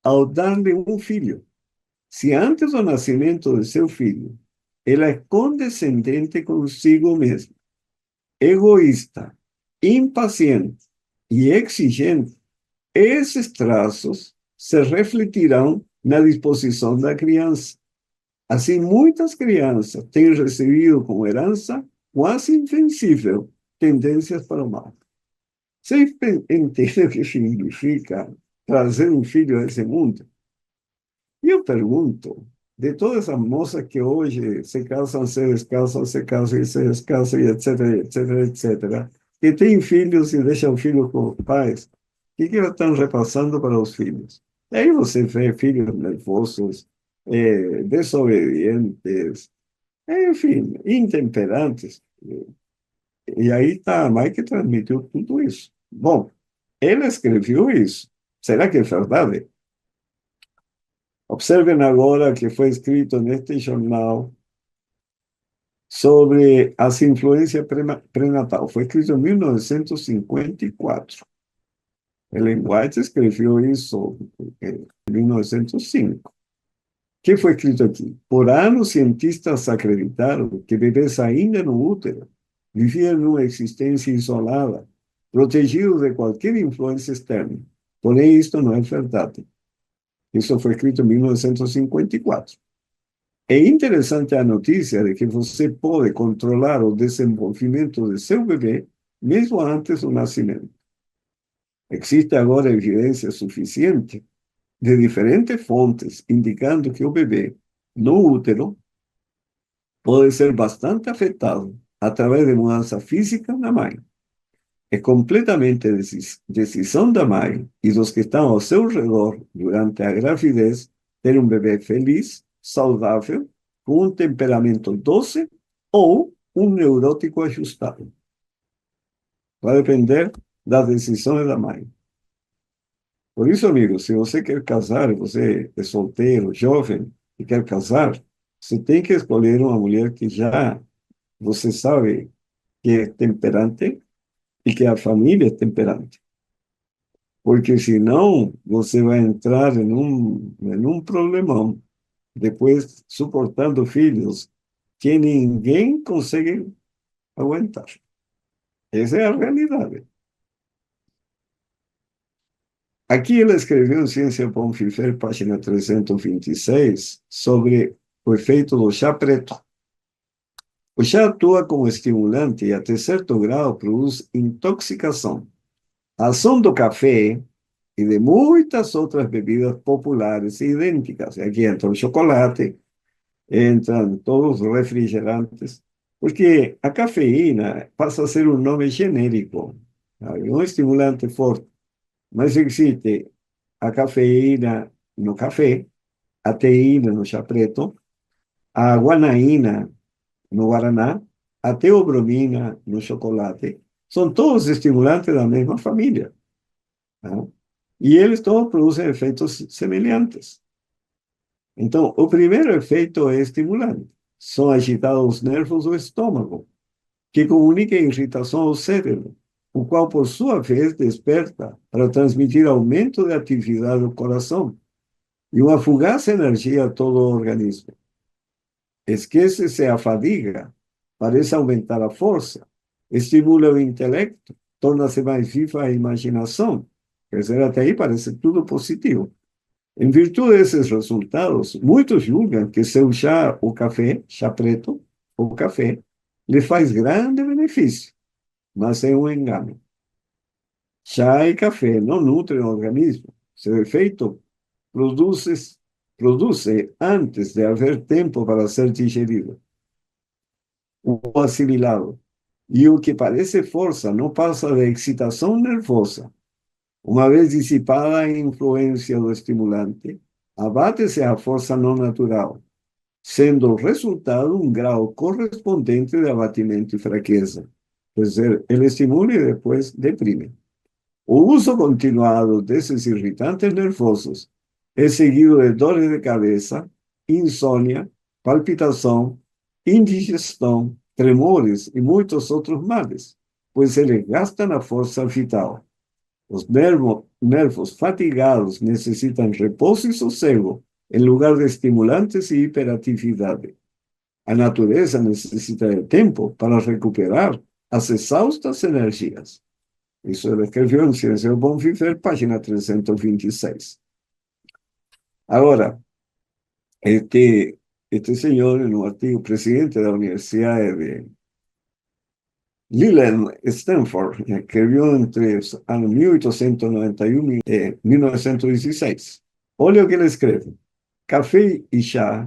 ao dar-lhe um filho. Se antes do nascimento de seu filho, ela é condescendente consigo mesma, egoísta, impaciente e exigente, esses traços se refletirão na disposição da criança. Assim, muitas crianças têm recebido como herança quase invencível tendências para o mal. Você entende o que significa trazer um filho a esse mundo? E eu pergunto, de todas as moças que hoje se casam, se descasam, se casam e se descasam, e etc, etc, etc, que têm filhos e deixam filhos com os pais, o que elas estão repassando para os filhos? E aí você vê filhos nervosos, desobedientes, enfim, intemperantes. E aí está a mãe que transmitiu tudo isso. Bom, ele escreveu isso. Será que é verdade? Observem agora que foi escrito neste jornal sobre as influências pré-natal. Foi escrito em 1954. Ellen White escreveu isso em 1905. que foi escrito aqui? Por anos, cientistas acreditaram que bebês ainda no útero viviam numa existência isolada, protegidos de qualquer influência externa. Porém, isto não é verdade. Isso foi escrito em 1954. É interessante a notícia de que você pode controlar o desenvolvimento de seu bebê mesmo antes do nascimento. Existe agora evidência suficiente de diferentes fontes indicando que o bebê no útero pode ser bastante afetado através de mudança física na mãe. É completamente decisão da mãe e dos que estão ao seu redor durante a gravidez ter um bebê feliz, saudável, com um temperamento doce ou um neurótico ajustado. Vai depender das decisões da mãe. Por isso, amigo, se você quer casar, você é solteiro, jovem e quer casar, você tem que escolher uma mulher que já você sabe que é temperante e que a família é temperante. Porque senão você vai entrar em um problemão, depois suportando filhos que ninguém consegue aguentar. Essa é a realidade. Aqui ele escreveu em Ciência Bom Viver, página 326, sobre o efeito do chá preto. O chá atua como estimulante e, até certo grau, produz intoxicação. A ação do café e de muitas outras bebidas populares e idênticas. Aqui entra o chocolate, entram todos os refrigerantes, porque a cafeína passa a ser um nome genérico, sabe? Um estimulante forte, mas existe a cafeína no café, a teína no chá preto, a guanaína no guaraná, a teobromina no chocolate. São todos estimulantes da mesma família, tá? E eles todos produzem efeitos semelhantes. Então, o primeiro efeito é estimulante. São agitados os nervos do estômago, que comunicam irritação ao cérebro, o qual, por sua vez, desperta para transmitir aumento de atividade do coração e uma fugaz energia a todo o organismo. Esquece-se a fadiga, parece aumentar a força, estimula o intelecto, torna-se mais viva a imaginação. Quer dizer, até aí parece tudo positivo. Em virtude desses resultados, muitos julgam que seu chá, o café, chá preto, o café, lhe faz grande benefício, mas é um engano. Chá e café não nutrem o organismo. Seu efeito produz antes de haver tempo para ser digerido ou assimilado. E o que parece força não passa de excitação nervosa. Uma vez dissipada a influência do estimulante, abate-se a força não natural, sendo o resultado um grau correspondente de abatimento e fraqueza. Quer dizer, ele estimula e depois deprime. O uso continuado desses irritantes nervosos é seguido de dores de cabeça, insônia, palpitação, indigestão, tremores e muitos outros males, pois ele gasta na força vital. Os nervos fatigados necessitam repouso e sossego, em lugar de estimulantes e hiperatividade. A natureza necessita de tempo para recuperar as exaustas energias. Isso ele escreveu em Ciência do Bom Viver, página 326. Agora, este senhor, no artigo, presidente da Universidade de Leland Stanford, escreveu entre os anos 1891 e 1916. Olha o que ele escreve. Café e chá,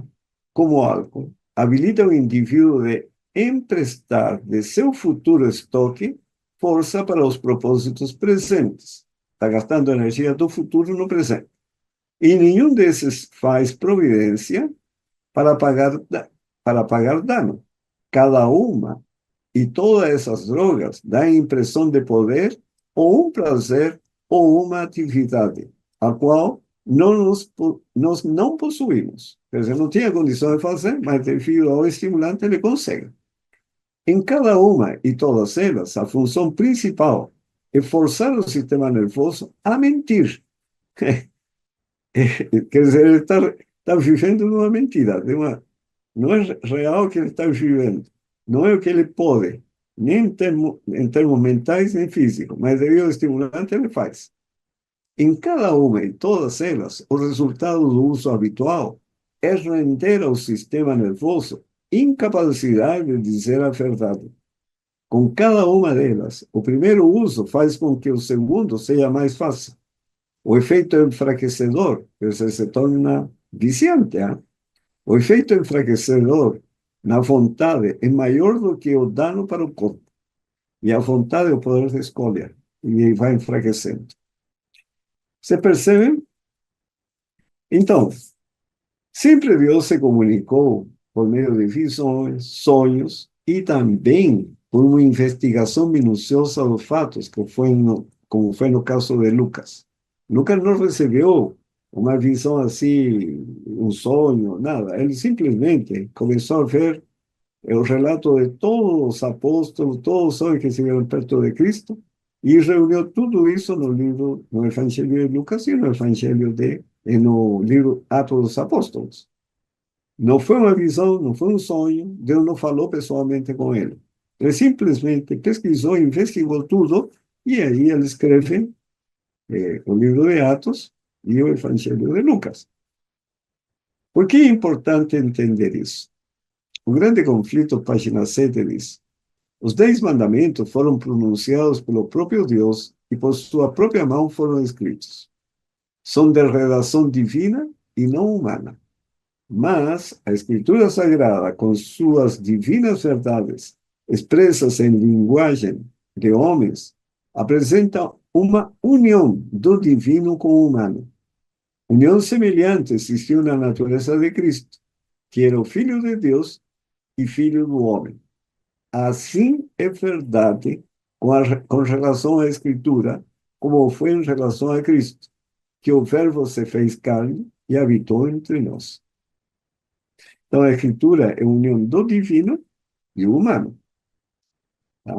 como álcool, habilitam o indivíduo de emprestar de seu futuro estoque força para os propósitos presentes. Está gastando energia do futuro no presente. E nenhum desses faz providência para pagar dano. Cada uma e todas essas drogas dão a impressão de poder ou um prazer ou uma atividade, a qual nós não possuímos. Quer dizer, não tinha condição de fazer, mas devido ao estimulante ele consegue. Em cada uma e todas elas, a função principal é forçar o sistema nervoso a mentir. Quer dizer, está vivendo uma mentira, não é real o que ele está vivendo, não é o que ele pode, nem em termos mentais nem físicos, mas devido ao estimulante ele faz. Em cada uma e todas elas, o resultado do uso habitual é render ao sistema nervoso incapacidade de dizer a verdade. Com cada uma delas, o primeiro uso faz com que o segundo seja mais fácil. O efeito enfraquecedor, que se torna viciante, ¿eh? O efeito enfraquecedor na vontade é maior do que o dano para o corpo. E a vontade é o poder de escolha. E vai enfraquecendo. Você percebe? Então, sempre Deus se comunicou por meio de visões, sonhos e também por uma investigação minuciosa dos fatos, como foi no caso de Lucas. Lucas não recebeu uma visão assim, um sonho, nada. Ele simplesmente começou a ver o relato de todos os apóstolos, todos os homens que estiveram perto de Cristo, e reuniu tudo isso no livro, no Evangelho de Lucas e no Evangelho no livro Atos dos Apóstolos. Não foi uma visão, não foi um sonho, Deus não falou pessoalmente com ele. Ele simplesmente pesquisou, investigou tudo, e aí ele escreve o livro de Atos e o Evangelho de Lucas. Por que é importante entender isso? O grande conflito, página 7, diz: os 10 mandamentos foram pronunciados pelo próprio Deus e por sua própria mão foram escritos. São de redação divina e não humana. Mas a Escritura Sagrada, com suas divinas verdades, expressas em linguagem de homens, apresenta uma união do divino com o humano. União semelhante existiu na natureza de Cristo, que era o Filho de Deus e Filho do homem. Assim é verdade com relação à Escritura, como foi em relação a Cristo, que o Verbo se fez carne e habitou entre nós. Então, a Escritura é a união do divino e o humano. Tá?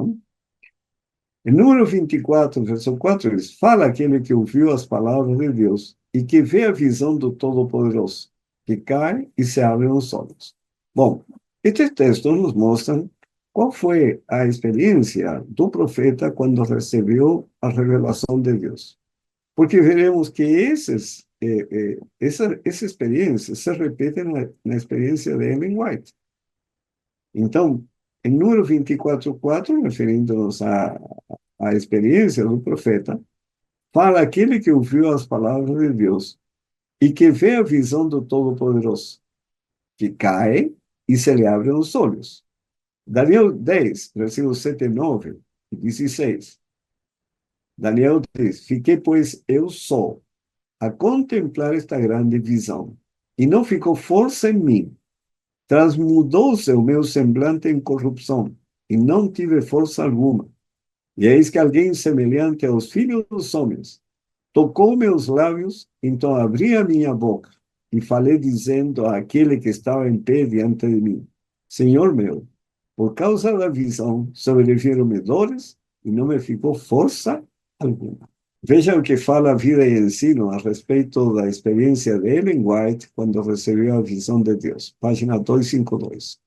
Em número 24, verso 4, diz: fala aquele que ouviu as palavras de Deus e que vê a visão do Todo-Poderoso, que cai e se abrem os olhos. Bom, estes textos nos mostram qual foi a experiência do profeta quando recebeu a revelação de Deus. Porque veremos que essa experiência se repete na experiência de Ellen White. Então, em número 24:4, referindo-nos à experiência do profeta, fala aquele que ouviu as palavras de Deus e que vê a visão do Todo-Poderoso, que cai e se lhe abrem os olhos. Daniel 10, versículos 7, 9 e 16. Daniel diz: fiquei, pois, eu só a contemplar esta grande visão, e não ficou força em mim. Transmudou-se o meu semblante em corrupção, e não tive força alguma. E eis que alguém semelhante aos filhos dos homens tocou meus lábios, então abri a minha boca e falei dizendo àquele que estava em pé diante de mim: Senhor meu, por causa da visão sobreviram-me dores e não me ficou força alguma. Veja o que fala a Vida e Ensino a respeito da experiência de Ellen White quando recebeu a visão de Deus. Página 252.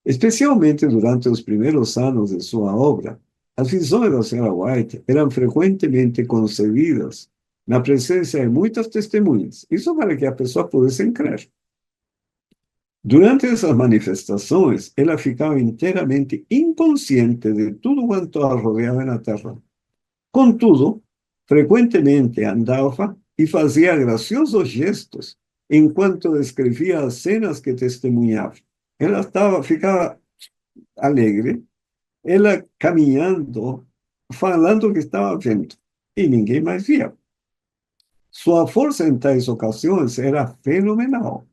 Especialmente durante os primeiros anos de sua obra, as visões da Sra. White eram frequentemente concebidas na presença de muitas testemunhas. Isso para que a pessoa pudesse crer. Durante essas manifestações, ela ficava inteiramente inconsciente de tudo quanto a rodeava na Terra. Contudo, frequentemente andava e fazia graciosos gestos enquanto descrevia as cenas que testemunhava. Ela ficava alegre, ela caminhando, falando o que estava vendo, e ninguém mais via. Sua força em tais ocasiões era fenomenal.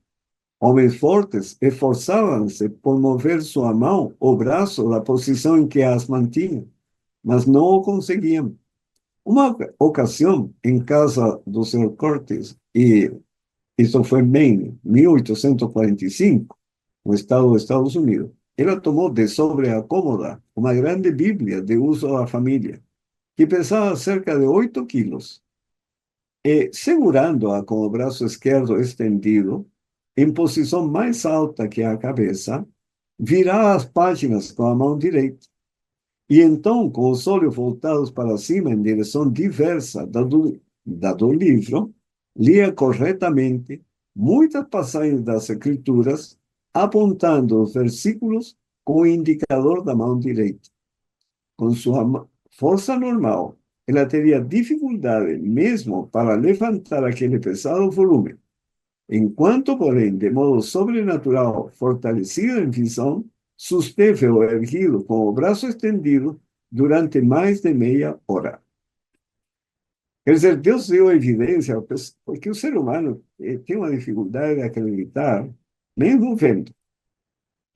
Homens fortes esforçavam-se por mover sua mão ou braço da posição em que as mantinha, mas não o conseguiam. Uma ocasião, em casa do Sr. Curtis, e isso foi em Maine, 1845, no estado dos Estados Unidos, ela tomou de sobre a cômoda uma grande Bíblia de uso da família, que pesava cerca de 8 quilos, e, segurando-a com o braço esquerdo estendido, em posição mais alta que a cabeça, virava as páginas com a mão direita. E então, com os olhos voltados para cima em direção diversa da do livro, lia corretamente muitas passagens das Escrituras, apontando os versículos com o indicador da mão direita. Com sua força normal, ela teria dificuldade mesmo para levantar aquele pesado volume. Enquanto, porém, de modo sobrenatural, fortalecido em visão, susteve o erguido com o braço estendido durante mais de meia hora. Quer dizer, Deus deu evidência, porque o ser humano tem uma dificuldade de acreditar, mesmo vendo.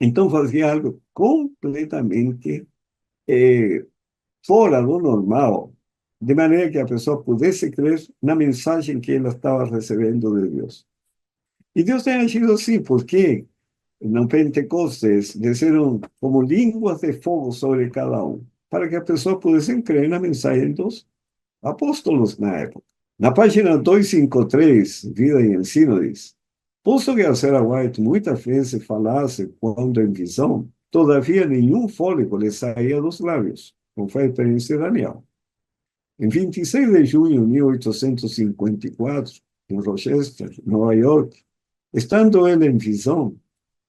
Então fazia algo completamente fora do normal, de maneira que a pessoa pudesse crer na mensagem que ela estava recebendo de Deus. E Deus tem agido assim, porque no Pentecostes desceram como línguas de fogo sobre cada um, para que a pessoa pudesse crer na mensagem dos apóstolos na época. Na página 253, Vida e Ensino, diz: posto que a Sarah White muitas vezes falasse quando em visão, todavia nenhum fôlego lhe saía dos lábios, como foi a experiência de Daniel. Em 26 de junho de 1854, em Rochester, Nova York, estando ele em visão,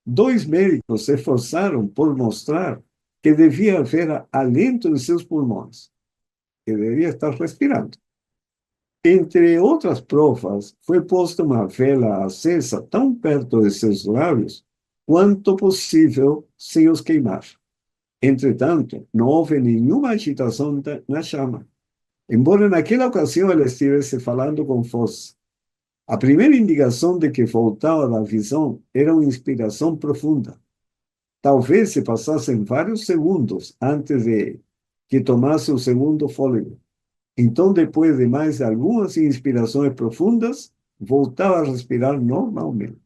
dois médicos se esforçaram por mostrar que devia haver alento em seus pulmões, que deveria estar respirando. Entre outras provas, foi posta uma vela acesa tão perto de seus lábios quanto possível sem os queimar. Entretanto, não houve nenhuma agitação na chama, embora naquela ocasião ele estivesse falando com força. A primeira indicação de que voltava da visão era uma inspiração profunda. Talvez se passassem vários segundos antes de que tomasse o segundo fôlego. Então, depois de mais algumas inspirações profundas, voltava a respirar normalmente.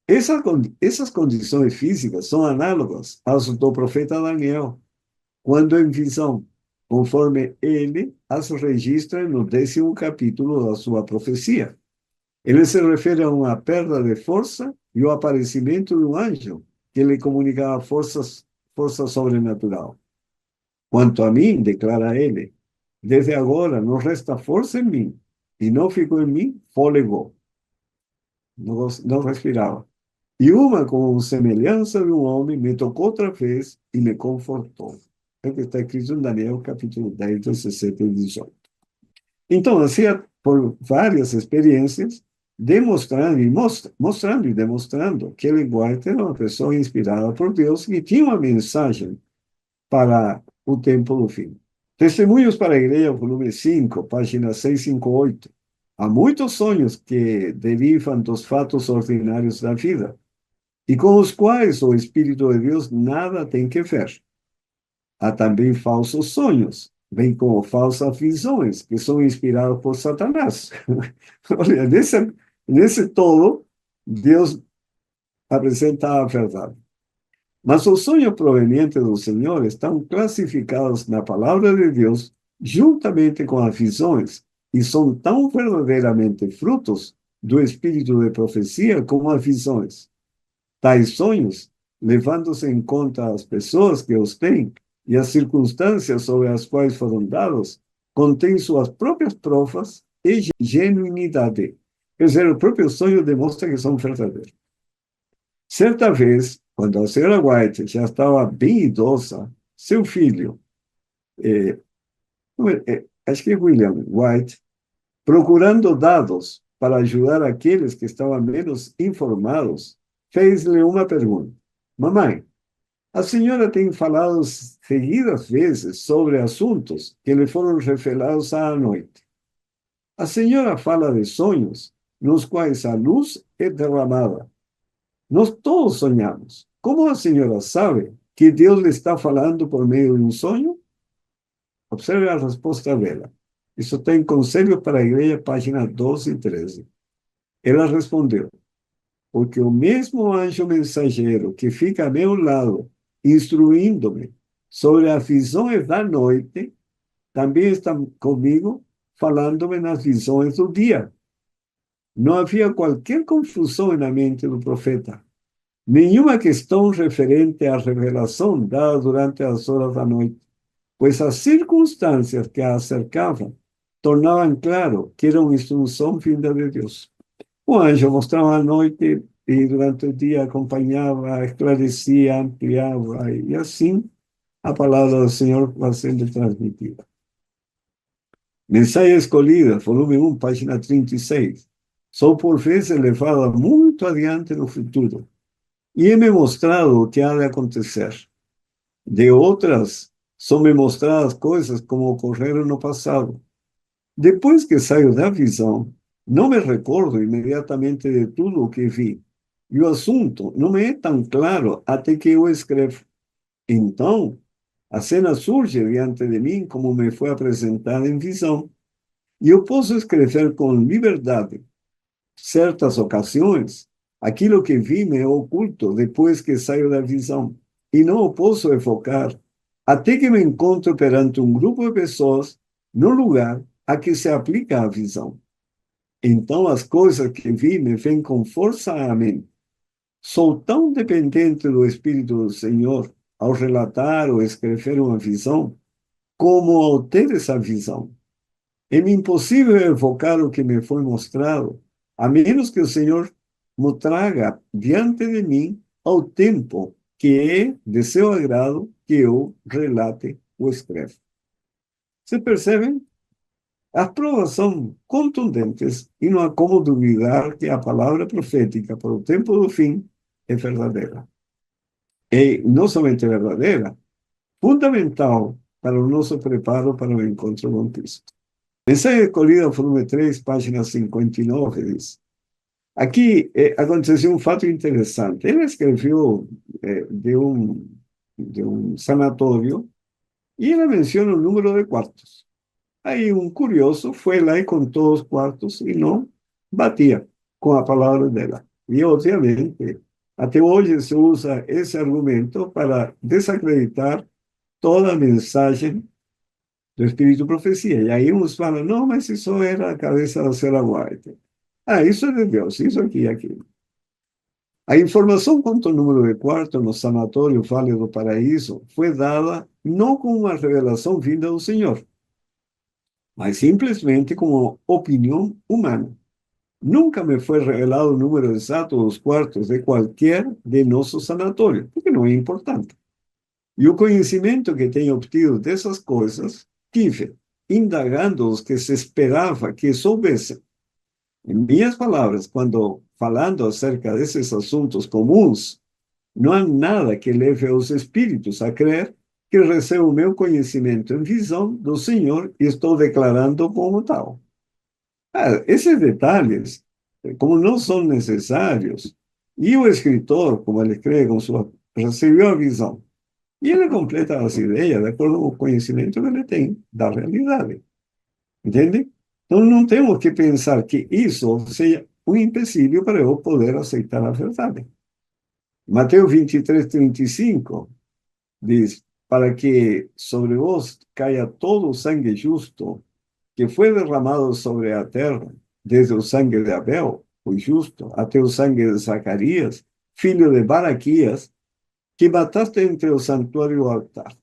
Essas condições físicas são análogas às do profeta Daniel, quando em visão, conforme ele as registra no 10º capítulo da sua profecia. Ele se refere a uma perda de força e o aparecimento de um anjo que lhe comunicava força sobrenatural. Quanto a mim, declara ele, desde agora não resta força em mim, e não ficou em mim fôlego. Não respirava. E uma com semelhança de um homem me tocou outra vez e me confortou. É o que está escrito em Daniel, capítulo 10, 17 e 18. Então, hacía por várias experiências, demonstrando e demonstrando que Ellen White era uma pessoa inspirada por Deus e tinha uma mensagem para o tempo do fim. Testemunhos para a Igreja, volume 5, página 658. Há muitos sonhos que derivam dos fatos ordinários da vida e com os quais o Espírito de Deus nada tem que ver. Há também falsos sonhos, bem como falsas visões, que são inspiradas por Satanás. Olha, nesse todo, Deus apresenta a verdade. Mas os sonhos provenientes do Senhor estão classificados na palavra de Deus juntamente com as visões e são tão verdadeiramente frutos do espírito de profecia como as visões. Tais sonhos, levando-se em conta as pessoas que os têm e as circunstâncias sobre as quais foram dados, contêm suas próprias provas e genuinidade. Quer dizer, o próprio sonho demonstra que são verdadeiros. Certa vez, quando a senhora White já estava bem idosa, seu filho, eh, acho que é William White, procurando dados para ajudar aqueles que estavam menos informados, fez-lhe uma pergunta. Mamãe, a senhora tem falado seguidas vezes sobre assuntos que lhe foram revelados à noite. A senhora fala de sonhos nos quais a luz é derramada. Nós todos sonhamos. Como a senhora sabe que Deus lhe está falando por meio de um sonho? Observe a resposta dela. Isso está em Conselhos para a Igreja, página 12 e 13. Ela respondeu: porque o mesmo anjo mensageiro que fica a meu lado, instruindo-me sobre as visões da noite, também está comigo, falando-me nas visões do dia. Não havia qualquer confusão na mente do profeta. Nenhuma questão referente à revelação dada durante as horas da noite, pois as circunstâncias que a cercavam tornavam claro que era uma instrução vinda de Deus. O anjo mostrava à noite e durante o dia acompanhava, esclarecia, ampliava, e assim a palavra do Senhor vai sendo transmitida. Mensagem Escolhida, volume 1, página 36. Sou por vezes levada muito adiante no futuro e é-me mostrado o que há de acontecer. De outras, são-me mostradas coisas como ocorreram no passado. Depois que saio da visão, não me recordo imediatamente de tudo o que vi. E o assunto não me é tão claro até que eu escrevo. Então, a cena surge diante de mim como me foi apresentada em visão. E eu posso escrever com liberdade. Certas ocasiões, aquilo que vi me é oculto depois que saio da visão. E não o posso evocar até que me encontro perante um grupo de pessoas no lugar a que se aplica a visão. Então as coisas que vi me vêm com força à mente. Sou tão dependente do Espírito do Senhor ao relatar ou escrever uma visão, como ao ter essa visão. É-me impossível evocar o que me foi mostrado, a menos que o Senhor me traga diante de mim ao tempo que é de seu agrado que eu relate ou escreva. Você percebem? As provas são contundentes e não há como duvidar que a palavra profética para o tempo do fim é verdadeira. E não somente verdadeira, fundamental para o nosso preparo para o encontro com Cristo. Mensagem Escolhida, volume 3, página 59, diz: aqui aconteceu um fato interessante. Ele escreveu de um sanatório e ele menciona o número de quartos. Aí um curioso foi lá e contou os quartos e não batia com a palavra dela. E, obviamente, até hoje se usa esse argumento para desacreditar toda a mensagem do Espírito Profecia. E aí uns falam, não, mas isso era a cabeça da Sarah White. Ah, isso é de Deus, isso aqui e aquilo. A informação quanto ao número de quarto no sanatório Vale do Paraíso foi dada não como uma revelação vinda do Senhor, mas simplesmente como opinião humana. Nunca me foi revelado o número exato dos quartos de qualquer de nossos sanatórios, porque não é importante. E o conhecimento que tenho obtido dessas coisas, tive, indagando os que se esperava que soubessem. Em minhas palavras, quando falando acerca desses assuntos comuns, não há nada que leve os espíritos a crer que recebo o meu conhecimento em visão do Senhor e estou declarando como tal. Esses detalhes, como não são necessários, e o escritor, como ele crê, com sua, recebeu a visão. E ele completa as ideias de acordo com o conhecimento que ele tem da realidade. Entende? Então não temos que pensar que isso seja um empecilho para eu poder aceitar a verdade. Mateus 23, 35 diz: para que sobre vós caia todo o sangue justo que foi derramado sobre a terra, desde o sangue de Abel, o justo, até o sangue de Zacarias, filho de Baraquias, que mataste entre o santuário e o altar.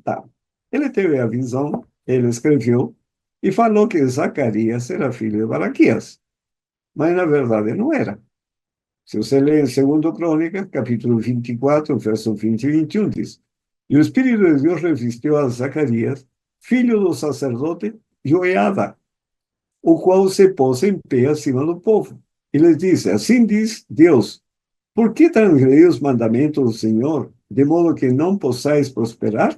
Tá. Ele teve a visão, ele escreveu e falou que Zacarias era filho de Baraquias, mas na verdade não era. Se você lê em 2 Crônicas, capítulo 24, verso 20 e 21, diz: e o Espírito de Deus revestiu a Zacarias, filho do sacerdote Joiada, o qual se pôs em pé acima do povo. E lhes disse: assim diz Deus, por que transgredir os mandamentos do Senhor, de modo que não possais prosperar?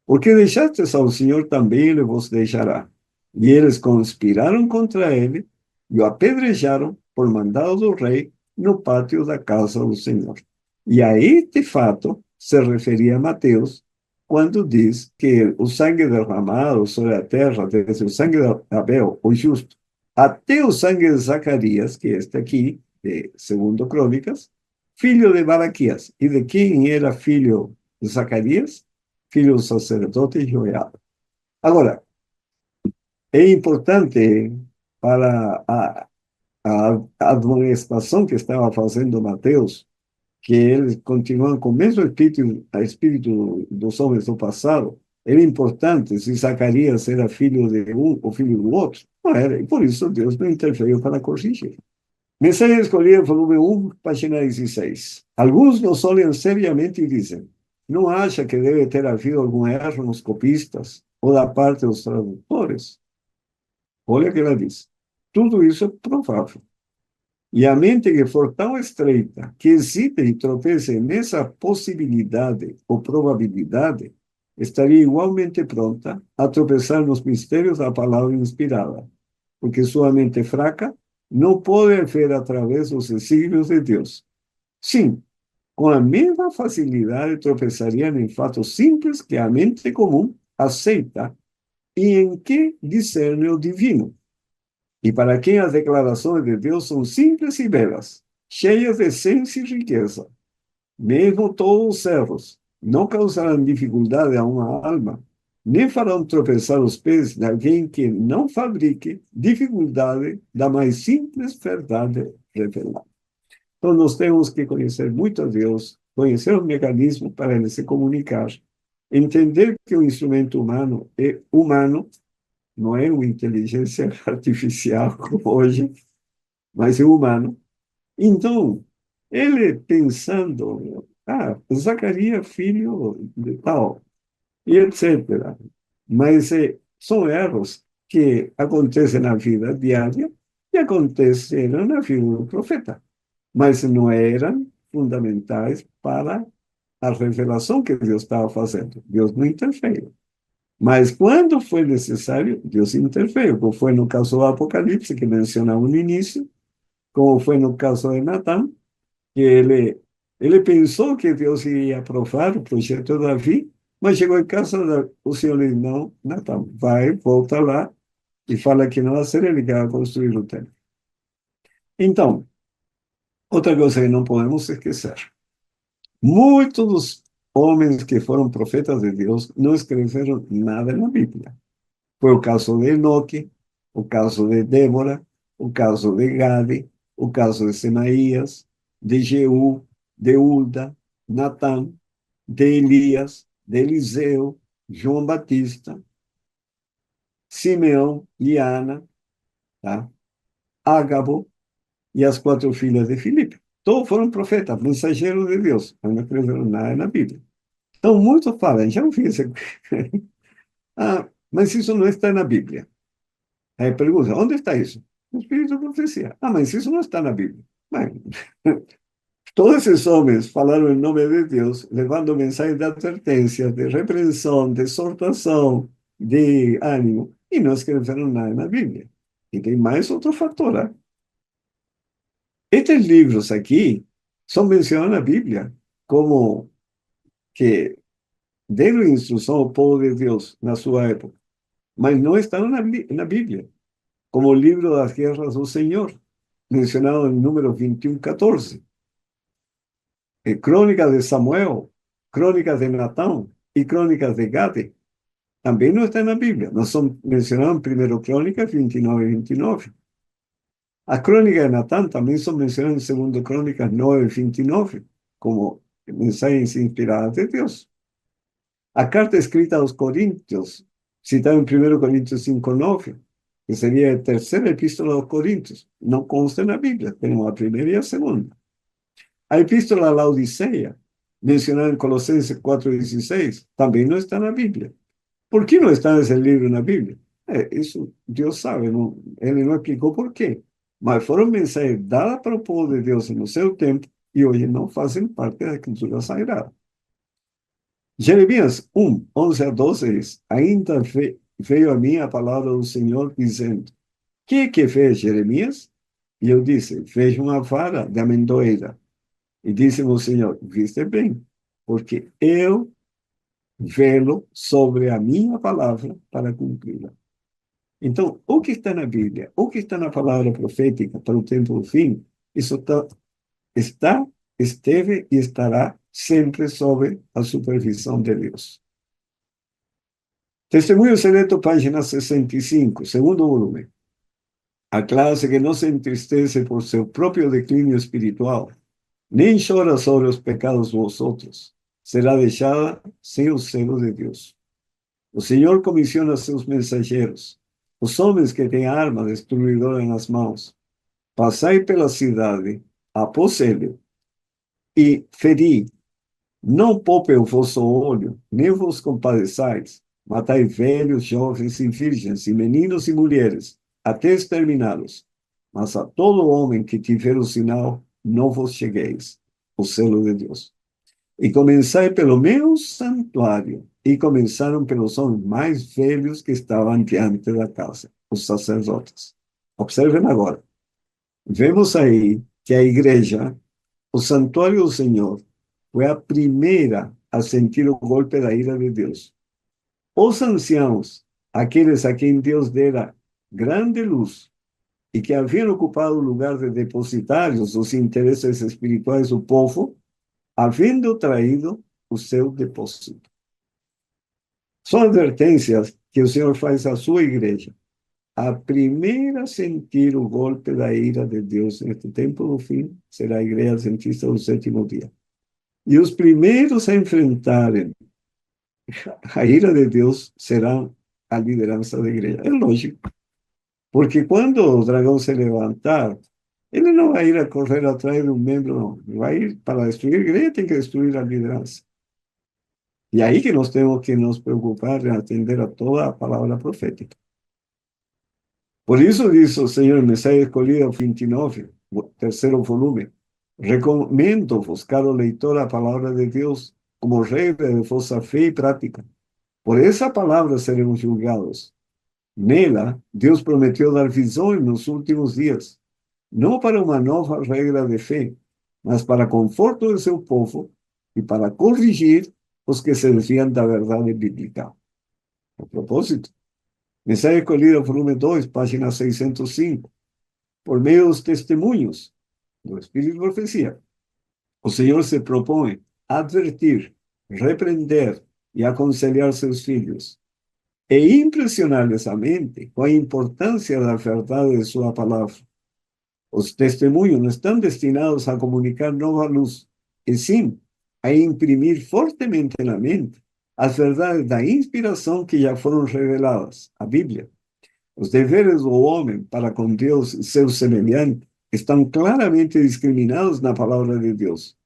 Porque deixastes ao Senhor, também ele vos deixará. E eles conspiraram contra ele e o apedrejaram por mandado do rei no pátio da casa do Senhor. E aí, de fato, se referia a Mateus, quando diz que o sangue derramado sobre a terra, desde o sangue de Abel, o justo, até o sangue de Zacarias, que é este aqui, de 2 Crônicas, filho de Baraquias. E de quem era filho de Zacarias? Filho do sacerdote Joiada. Agora, é importante para a admoestação que estava fazendo Mateus, que eles continuam com o mesmo espírito, a espírito dos homens do passado, era importante se Zacarias era filho de um ou filho do outro. Não era, e por isso Deus não interferiu para corrigir. Mensagem escolhida, volume 1, página 16. Alguns nos olham seriamente e dizem: não acha que deve ter havido algum erro nos copistas ou da parte dos tradutores? Olha o que ela diz. Tudo isso é provável. E a mente que for tão estreita que hesite e tropece nessa possibilidade ou probabilidade, estaria igualmente pronta a tropeçar nos mistérios da palavra inspirada, porque sua mente fraca não pode ver através dos desígnios de Deus. Sim, com a mesma facilidade tropeçaria em fatos simples que a mente comum aceita e em que discerne o divino. E para quem as declarações de Deus são simples e belas, cheias de essência e riqueza, mesmo todos os erros não causarão dificuldade a uma alma, nem farão tropeçar os pés de alguém que não fabrique dificuldade da mais simples verdade revelada. Então, nós temos que conhecer muito a Deus, conhecer o mecanismo para ele se comunicar, entender que o instrumento humano é humano, não é uma inteligência artificial como hoje, mas é humano. Então, ele pensando, Zacarias, filho de tal, e etc. Mas são erros que acontecem na vida diária e aconteceram na vida do profeta, mas não eram fundamentais para a revelação que Deus estava fazendo. Deus não interferiu. Mas quando foi necessário, Deus interveio, como foi no caso do Apocalipse, que mencionamos no início, como foi no caso de Natan, que ele pensou que Deus ia aprovar o projeto de Davi, mas chegou em casa, o Senhor lhe disse: não, Natan, vai, volta lá e fala que não vai ser ele que vai construir o templo. Então, outra coisa que não podemos esquecer: muitos dos homens que foram profetas de Deus não escreveram nada na Bíblia. Foi o caso de Enoque, o caso de Débora, o caso de Gade, o caso de Semaías, de Jeú, de Ulda, Natã, de Elias, de Eliseu, João Batista, Simeão e Ana, tá? Ágabo e as quatro filhas de Filipe. Todos foram profetas, mensageiros de Deus, mas não escreveram nada na Bíblia. Então, muitos falam, já ouvi isso. Mas isso não está na Bíblia. Aí pergunta, onde está isso? No Espírito de Profecia. Mas isso não está na Bíblia. Mas, todos esses homens falaram em nome de Deus, levando mensagens de advertência, de repreensão, de exortação, de ânimo, e não escreveram nada na Bíblia. E tem mais outro fator. Né? Estes livros aqui são mencionados na Bíblia como que deram instrução ao povo de Deus na sua época, mas não estão na Bíblia, como o livro das guerras do Senhor, mencionado en número 21:14. Crónicas de Samuel, Crónicas de Natán y Crónicas de Gade. También no está en la Biblia. No son mencionadas en Primero Crónicas 29:29. Las Crónicas de Natán también son mencionadas en Segundo Crónicas 9:29, como mensajes inspiradas de Dios. La carta escrita a los Corintios, citada en Primero Corintios 5:9, que sería la tercera epístola a los Corintios, no consta en la Biblia. Tenemos la primera y la segunda. A epístola a la Odisea, mencionada en Colosenses 4:16, también no está en la Biblia. ¿Por qué no está ese libro en la Biblia? Eso Dios sabe, ¿no? Él no explicó por qué. Mas fueron mensajes dados para el pueblo de Dios en seu tempo y hoy no hacen parte de la Escritura Sagrada. Jeremias 1:11-12 diz: ainda veio a mim a palavra do Senhor dizendo: que fez Jeremias? E eu disse: vejo uma vara de amendoeira. E disse-me o Senhor: viste bem, porque eu velo sobre a minha palavra para cumpri-la. Então, o que está na Bíblia, o que está na palavra profética para o tempo do fim, isso esteve e estará sempre sob a supervisão de Deus. Testemunho Seleto, página 65, segundo volume. a clase que no se entristece por su propio declinio espiritual, ni llora sobre los pecados de vosotros, será dejada sin el celo de Dios. El Señor comisiona a sus mensajeros, los hombres que tienen arma destruidora en las manos. Passai pela cidade, após ele, e feri, não poupe o vosso olho, nem vos compadeçais, matai velhos, jovens e virgens, e meninos e mulheres, até exterminá-los. Mas a todo homem que tiver o sinal, não vos chegueis, o selo de Deus. E começai pelo meu santuário. E começaram pelos homens mais velhos que estavam diante da casa, os sacerdotes. Observem agora. Vemos aí que a igreja, o santuário do Senhor, foi a primeira a sentir o golpe da ira de Deus. Os anciãos, aqueles a quem Deus dera grande luz e que haviam ocupado o lugar de depositários dos interesses espirituais do povo, havendo traído o seu depósito. São advertências que o Senhor faz à sua igreja. A primeira a sentir o golpe da ira de Deus neste tempo do fim será a igreja adventista do sétimo dia. E os primeiros a enfrentarem a ira de Deus serão a liderança da igreja. É lógico, porque quando o dragão se levantar, ele não vai ir a correr atrás de um membro, não. Ele vai ir para destruir a igreja, tem que destruir a liderança. E aí que nós temos que nos preocupar em atender a toda a palavra profética. Por isso diz o Senhor, Mensagem Escolhida 29, o terceiro volume, recomendo-vos, caro leitor, a palavra de Deus como regra de vossa fé e prática. Por essa palavra seremos julgados. Nela, Deus prometeu dar visões nos últimos dias, não para uma nova regra de fé, mas para conforto de seu povo e para corrigir os que se desviam da verdade bíblica. A propósito, Mensagem Escolhida, volume 2, página 605, por meio dos testemunhos do Espírito de Profecia, o Senhor se propõe advertir, repreender e aconselhar seus filhos, e impressionar-lhes a mente com a importância da verdade de sua palavra. Os testemunhos não estão destinados a comunicar nova luz, e sim a imprimir fortemente na mente as verdades da inspiração que já foram reveladas, a Bíblia. Os deveres do homem para com Deus e seus semelhantes estão claramente discriminados na palavra de Deus.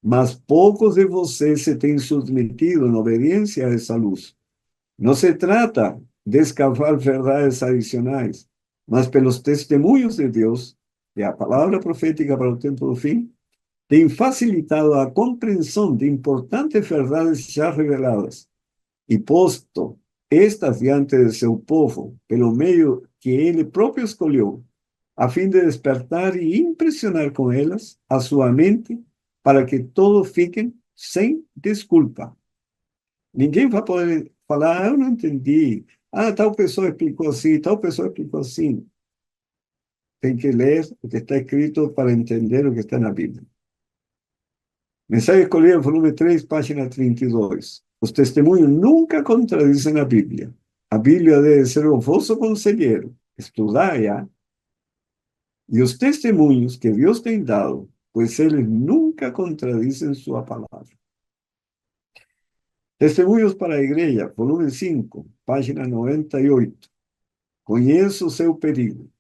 Mas poucos de vocês se têm submetido em obediência a essa luz. Não se trata de escavar verdades adicionais, mas pelos testemunhos de Deus, e a palavra profética para o tempo do fim, tem facilitado a compreensão de importantes verdades já reveladas e posto estas diante de seu povo, pelo meio que ele próprio escolheu, a fim de despertar e impressionar com elas a sua mente, para que todos fiquem sem desculpa. Ninguém vai poder falar, eu não entendi, tal pessoa explicou assim, tal pessoa explicou assim. Tem que ler o que está escrito para entender o que está na Bíblia. Mensagem Escolhida, volume 3, página 32. Os testemunhos nunca contradizem a Bíblia. A Bíblia deve ser o vosso conselheiro. Estudai-a. E os testemunhos que Deus tem dado, pois eles nunca contradizem sua palavra. Testemunhos para a Igreja, volume 5, página 98. Conheço o seu perigo.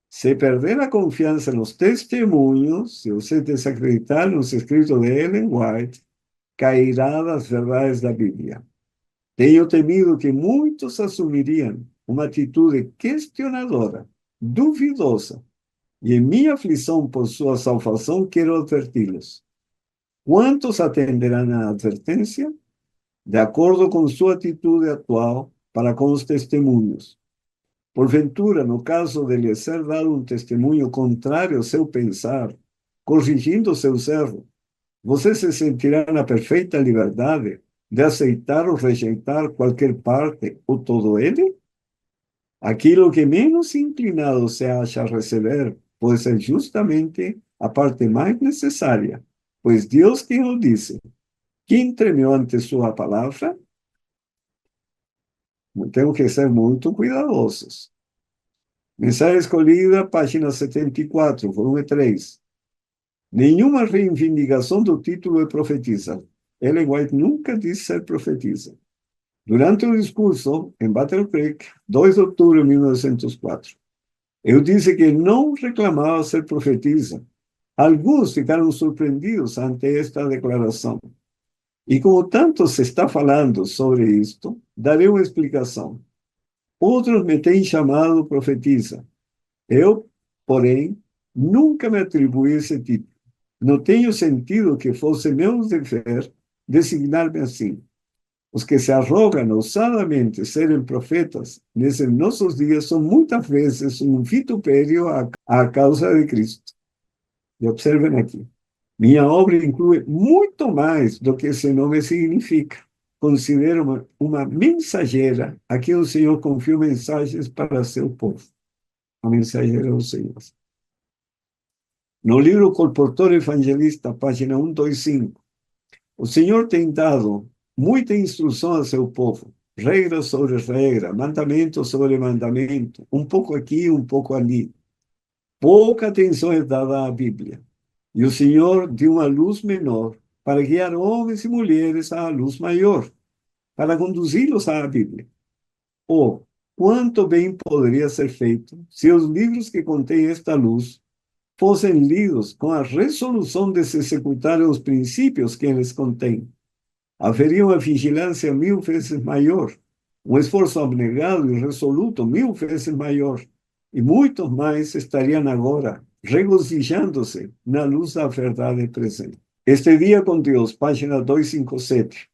Se perder a confiança nos testemunhos, se você desacreditar nos escritos de Ellen White, cairá das verdades da Bíblia. Tenho temido que muitos assumiriam uma atitude questionadora, duvidosa, e em minha aflição por sua salvação quero adverti-los. Quantos atenderão à advertência? De acordo com sua atitude atual para com os testemunhos. Porventura, no caso de lhe ser dado um testemunho contrário ao seu pensar, corrigindo seus erros, você se sentirá na perfeita liberdade de aceitar ou rejeitar qualquer parte ou todo ele? Aquilo que menos inclinado se acha a receber pode ser justamente a parte mais necessária, pois Deus quem o disse. Quem tremeu ante sua palavra? Temos que ser muito cuidadosos. Mensagem escolhida, página 74, volume 3. Nenhuma reivindicação do título de profetisa. Ellen White nunca disse ser profetisa. Durante o discurso em Battle Creek, 2 de outubro de 1904, eu disse que não reclamava ser profetisa. Alguns ficaram surpreendidos ante esta declaração. E como tanto se está falando sobre isto, darei uma explicação. Outros me têm chamado profetisa. Eu, porém, nunca me atribuí esse título. Não tenho sentido que fosse meu dever designar-me assim. Os que se arrogam ousadamente serem profetas nesses nossos dias são muitas vezes um vitupério à causa de Cristo. E observem aqui. Minha obra inclui muito mais do que esse nome significa. Considero uma mensageira a quem o Senhor confiou mensagens para seu povo. A mensageira do Senhor. No livro Colportor Evangelista, página 125, o Senhor tem dado muita instrução a seu povo, regra sobre regra, mandamento sobre mandamento, um pouco aqui, um pouco ali. Pouca atenção é dada à Bíblia. E o Senhor deu uma luz menor para guiar homens e mulheres à luz maior, para conduzi-los à Bíblia. Oh, quanto bem poderia ser feito se os livros que contêm esta luz fossem lidos com a resolução de se executarem os princípios que eles contêm. Haveria uma vigilância 1000 vezes maior, um esforço abnegado e resoluto 1000 vezes maior, e muitos mais estariam agora regozijando-se na luz da verdade presente. Este dia com Deus, página 257.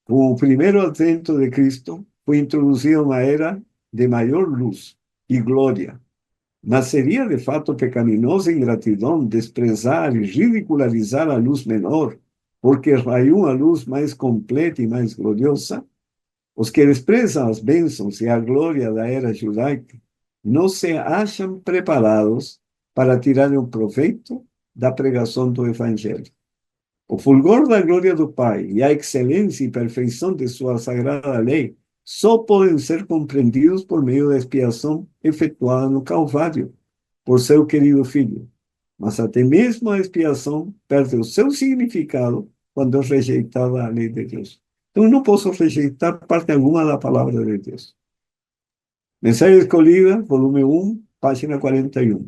Com o primeiro advento de Cristo, foi introduzida uma era de maior luz e glória. Mas seria de fato pecaminosa ingratidão desprezar e ridicularizar a luz menor, porque raiou a luz mais completa e mais gloriosa? Os que desprezam as bênçãos e a glória da era judaica não se acham preparados para tirarem o proveito da pregação do Evangelho. O fulgor da glória do Pai e a excelência e perfeição de sua sagrada lei só podem ser compreendidos por meio da expiação efetuada no Calvário, por seu querido Filho. Mas até mesmo a expiação perde o seu significado quando é rejeitada a lei de Deus. Então, não posso rejeitar parte alguma da palavra de Deus. Mensagem escolhida, volume 1, página 41.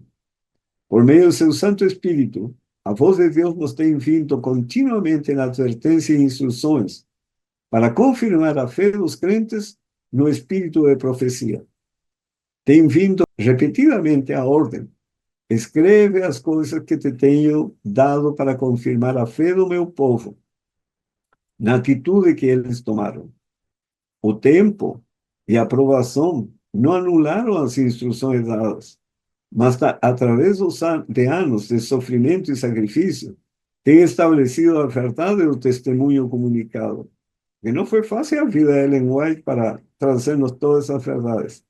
Por meio do seu Santo Espírito, a voz de Deus nos tem vindo continuamente na advertência e instruções para confirmar a fé dos crentes no espírito de profecia. Tem vindo repetidamente a ordem: escreve as coisas que te tenho dado para confirmar a fé do meu povo, na atitude que eles tomaram. O tempo e a aprovação não anularam as instruções dadas, mas através de anos de sofrimento e sacrifício, tem estabelecido a verdade do testemunho comunicado. E não foi fácil a vida de Ellen White para trazer-nos todas essas verdades.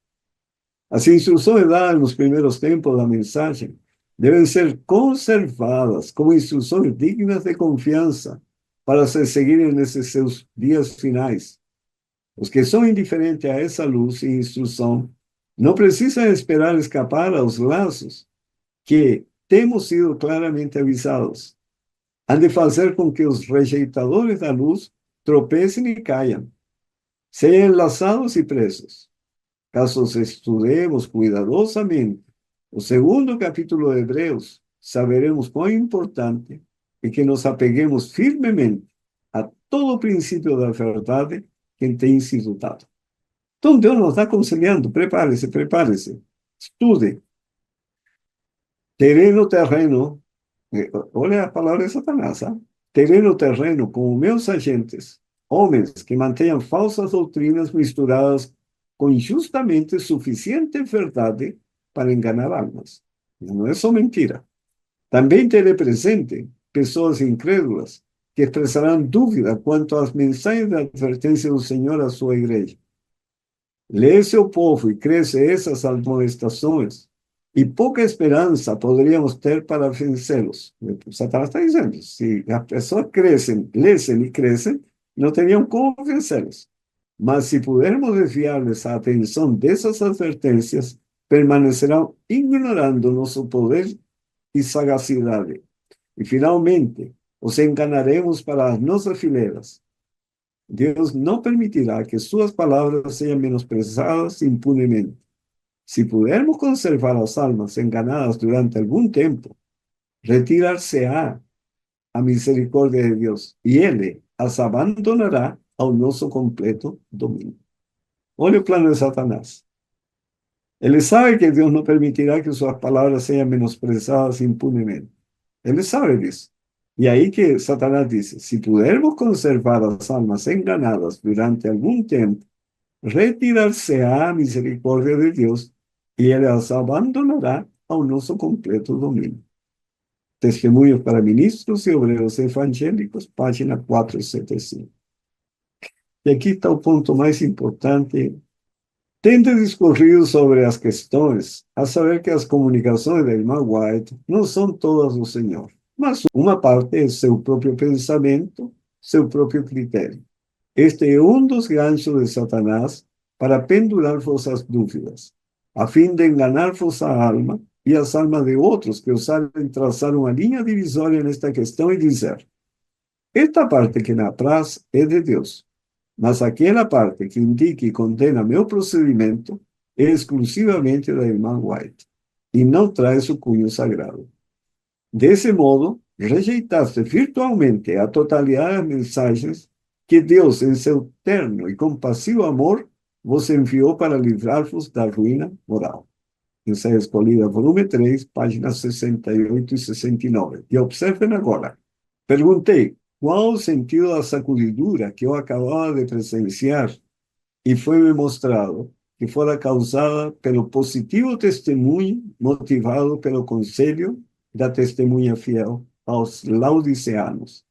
As instruções dadas nos primeiros tempos da mensagem devem ser conservadas como instruções dignas de confiança para se seguirem nesses seus dias finais. Os que são indiferentes a essa luz e instrução não precisam esperar escapar aos laços que temos sido claramente avisados. Han de fazer com que os rejeitadores da luz tropecem e caiam, sejam enlaçados e presos. Caso estudemos cuidadosamente o segundo capítulo de Hebreus, saberemos quão importante é que nos apeguemos firmemente a todo o princípio da verdade que tem sido dado. Então, Deus nos está aconselhando: prepare-se, prepare-se, estude. Terei no terreno, olha a palavra de Satanás, ¿ah? Terei no terreno como meus agentes, homens que mantenham falsas doutrinas misturadas com injustamente suficiente verdade para enganar almas. Não é só mentira. Também terei presente pessoas incrédulas que expressarão dúvida quanto às mensagens de advertência do Senhor à sua igreja. Lê seu povo e cresce essas admoestações, e pouca esperança poderíamos ter para vencê-los. Satanás está dizendo: se as pessoas crescem, lêem e crescem, não teriam como vencê-los. Mas se pudermos desviar-lhes a atenção dessas advertências, permanecerán ignorando nuestro poder y sagacidad. Y finalmente, os enganaremos para las nuestras fileras. Dios no permitirá que sus palabras sean menosprezadas impunemente. Si pudiéramos conservar las almas enganadas durante algún tiempo, retirarse a misericordia de Dios y Él as abandonará al nuestro completo dominio. Olha o plano de Satanás. Ele sabe que Dios no permitirá que sus palabras sean menosprezadas impunemente. Ele sabe disso. Y ahí que Satanás dice, si pudiéramos conservar las almas enganadas durante algún tiempo, retirarse a misericordia de Dios y Él las abandonará a nuestro completo dominio. Testemunhos para Ministros y Obreros Evangélicos, página 475. Y aquí está el punto más importante. Tendo discorrido sobre las questões, a saber que as comunicações da irmã White não são todas do Senhor, mas uma parte é seu próprio pensamento, seu próprio critério. Este é um dos ganchos de Satanás para pendurar vossas dúvidas, a fim de enganar vossa alma e as almas de outros que ousarem traçar uma linha divisória nesta questão e dizer: esta parte que me apraz é de Deus, mas aquela parte que indica e condena meu procedimento é exclusivamente da irmã White e não traz o cunho sagrado. Desse modo, rejeitaste virtualmente a totalidade das mensagens que Deus, em seu terno e compassivo amor, vos enviou para livrar-vos da ruína moral. Ensaio Escolhida, volume 3, páginas 68 e 69. E observem agora. Perguntei qual o sentido da sacudidura que eu acabava de presenciar e foi-me mostrado que fora causada pelo positivo testemunho motivado pelo conselho da testemunha fiel aos laodiceanos.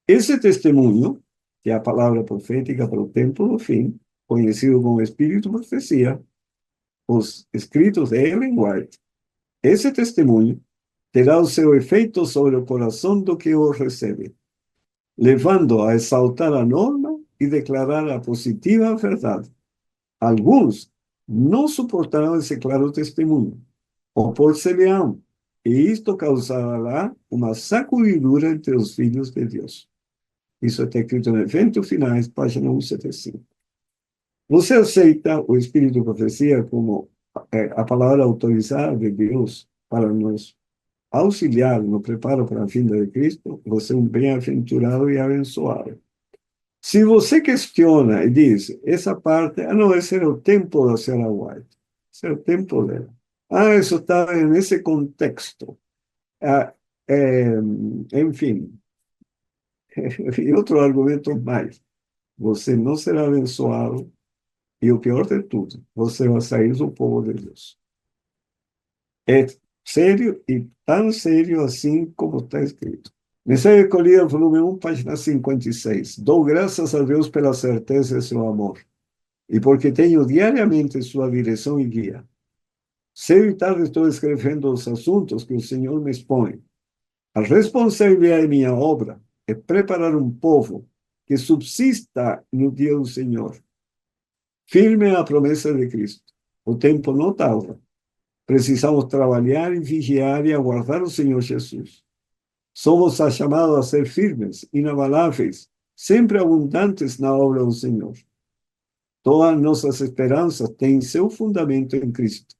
Esse testemunho, que é a palavra profética para o tempo do fim, conhecido como Espírito e Profecia, os escritos de Ellen White, esse testemunho terá o seu efeito sobre o coração do que o recebe, levando a exaltar a norma e declarar a positiva verdade. Alguns não suportarão esse claro testemunho, opor-se-lhe-ão, e isto causará uma sacudidura entre os filhos de Deus. Isso está escrito no Eventos Finais, página 175. Você aceita o Espírito de Profecia como a palavra autorizada de Deus para nos auxiliar no preparo para a vinda de Cristo? Você é um bem-aventurado e abençoado. Se você questiona e diz, essa parte, não, esse era o tempo da senhora White, esse era o tempo dela. Isso estava nesse contexto. Enfim, e outro argumento mais. Você não será abençoado e o pior de tudo, você vai sair do povo de Deus. É sério e tão sério assim como está escrito. Mensagem Escolhida, volume 1, página 56. Dou graças a Deus pela certeza de seu amor e porque tenho diariamente sua direção e guia. Cedo e tarde estou escrevendo os assuntos que o Senhor me expõe. A responsabilidade de minha obra é preparar um povo que subsista no dia do Senhor. Firme a promessa de Cristo. O tempo não tarda. Precisamos trabalhar e vigiar e aguardar o Senhor Jesus. Somos chamados a ser firmes, inabaláveis, sempre abundantes na obra do Senhor. Todas nossas esperanças têm seu fundamento em Cristo.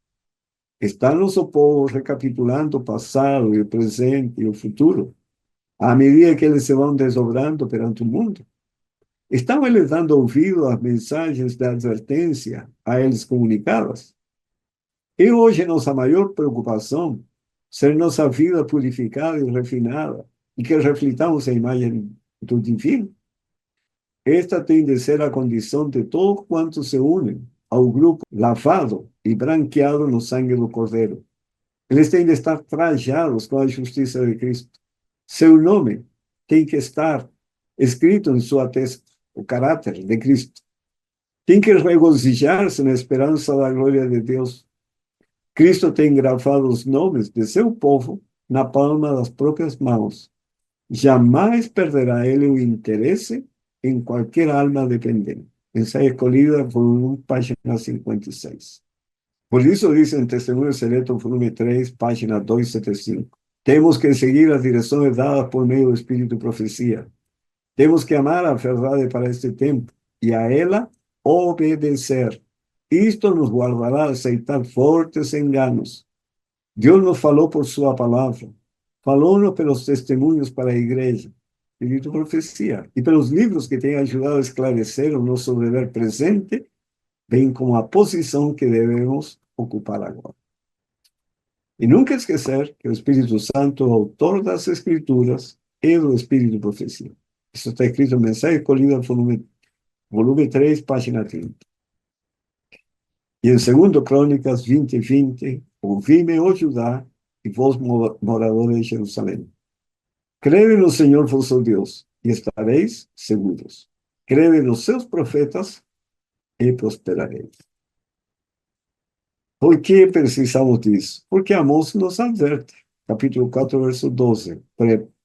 Está nosso povo recapitulando o passado e o presente e o futuro, à medida que eles se vão desdobrando perante o mundo? Estão eles dando ouvido às mensagens de advertência a eles comunicadas? E hoje nossa maior preocupação ser nossa vida purificada e refinada e que reflitamos a imagem do divino? Esta tem de ser a condição de todos quantos se unem ao grupo lavado e branqueado no sangue do Cordeiro. Eles têm de estar trajados com a justiça de Cristo. Seu nome tem que estar escrito em sua testa, o caráter de Cristo. Tem que regozijar-se na esperança da glória de Deus. Cristo tem gravado os nomes de seu povo na palma das próprias mãos. Jamais perderá ele o interesse em qualquer alma dependente. Ensaio Escolhida, volume 1, página 56. Por isso dice en Testemunho Seleto, volume 3, página 275. Temos que seguir as direções dadas por meio do Espírito de Profecia. Temos que amar a verdade para este tempo e a ela obedecer. Isto nos guardará de aceitar fortes enganos. Deus nos falou por sua palavra, falou-nos pelos testemunhos para a igreja, Espírito de Profecia, e pelos livros que têm ajudado a esclarecer o nosso dever presente, bem como a posição que devemos ocupar agora. E nunca esquecer que o Espírito Santo, o autor das Escrituras, é o Espírito de Profecia. Isso está escrito em Mensagem Colhida, volume 3, página 30. E em 2 Crônicas 20, 20, ouvi-me, ó Judá, e vós moradores de Jerusalém. Crede no Senhor vosso Deus, e estareis seguros. Crede nos seus profetas, e prosperareis. Por que precisamos disso? Porque Amós nos adverte. Capítulo 4, verso 12.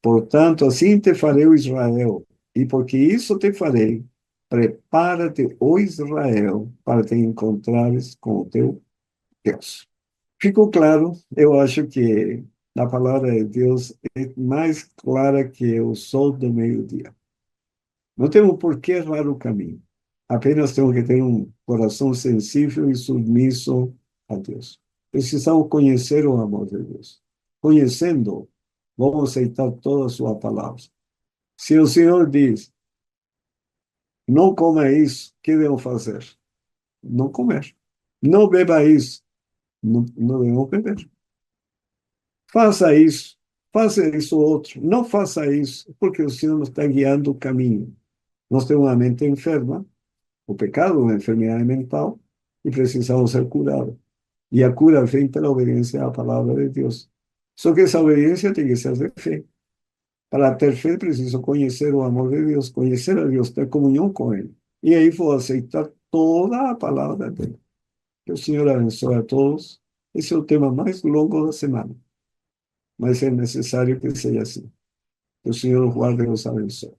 Portanto, assim te farei, o Israel, e porque isso te farei, prepara-te, ó Israel, para te encontrares com o teu Deus. Ficou claro? Eu acho que a palavra de Deus é mais clara que o sol do meio-dia. Não temos por que errar o caminho. Apenas temos que ter um coração sensível e submisso a Deus. Precisamos conhecer o amor de Deus. Conhecendo, vamos aceitar toda a sua palavra. Se o Senhor diz, não coma isso, o que devemos fazer? Não comer. Não beba isso, não devemos beber. Faça isso outro. Não faça isso, porque o Senhor nos está guiando o caminho. Nós temos uma mente enferma, o pecado é uma enfermidade mental, e precisamos ser curados. E a cura vem pela obediência à palavra de Deus. Só que essa obediência tem que ser de fé. Para ter fé, preciso conhecer o amor de Deus, conhecer a Deus, ter comunhão com Ele. E aí vou aceitar toda a palavra dele. Que o Senhor abençoe a todos. Esse é o tema mais longo da semana. Mas é necessário que seja assim. Que o Senhor os guarde e os abençoe.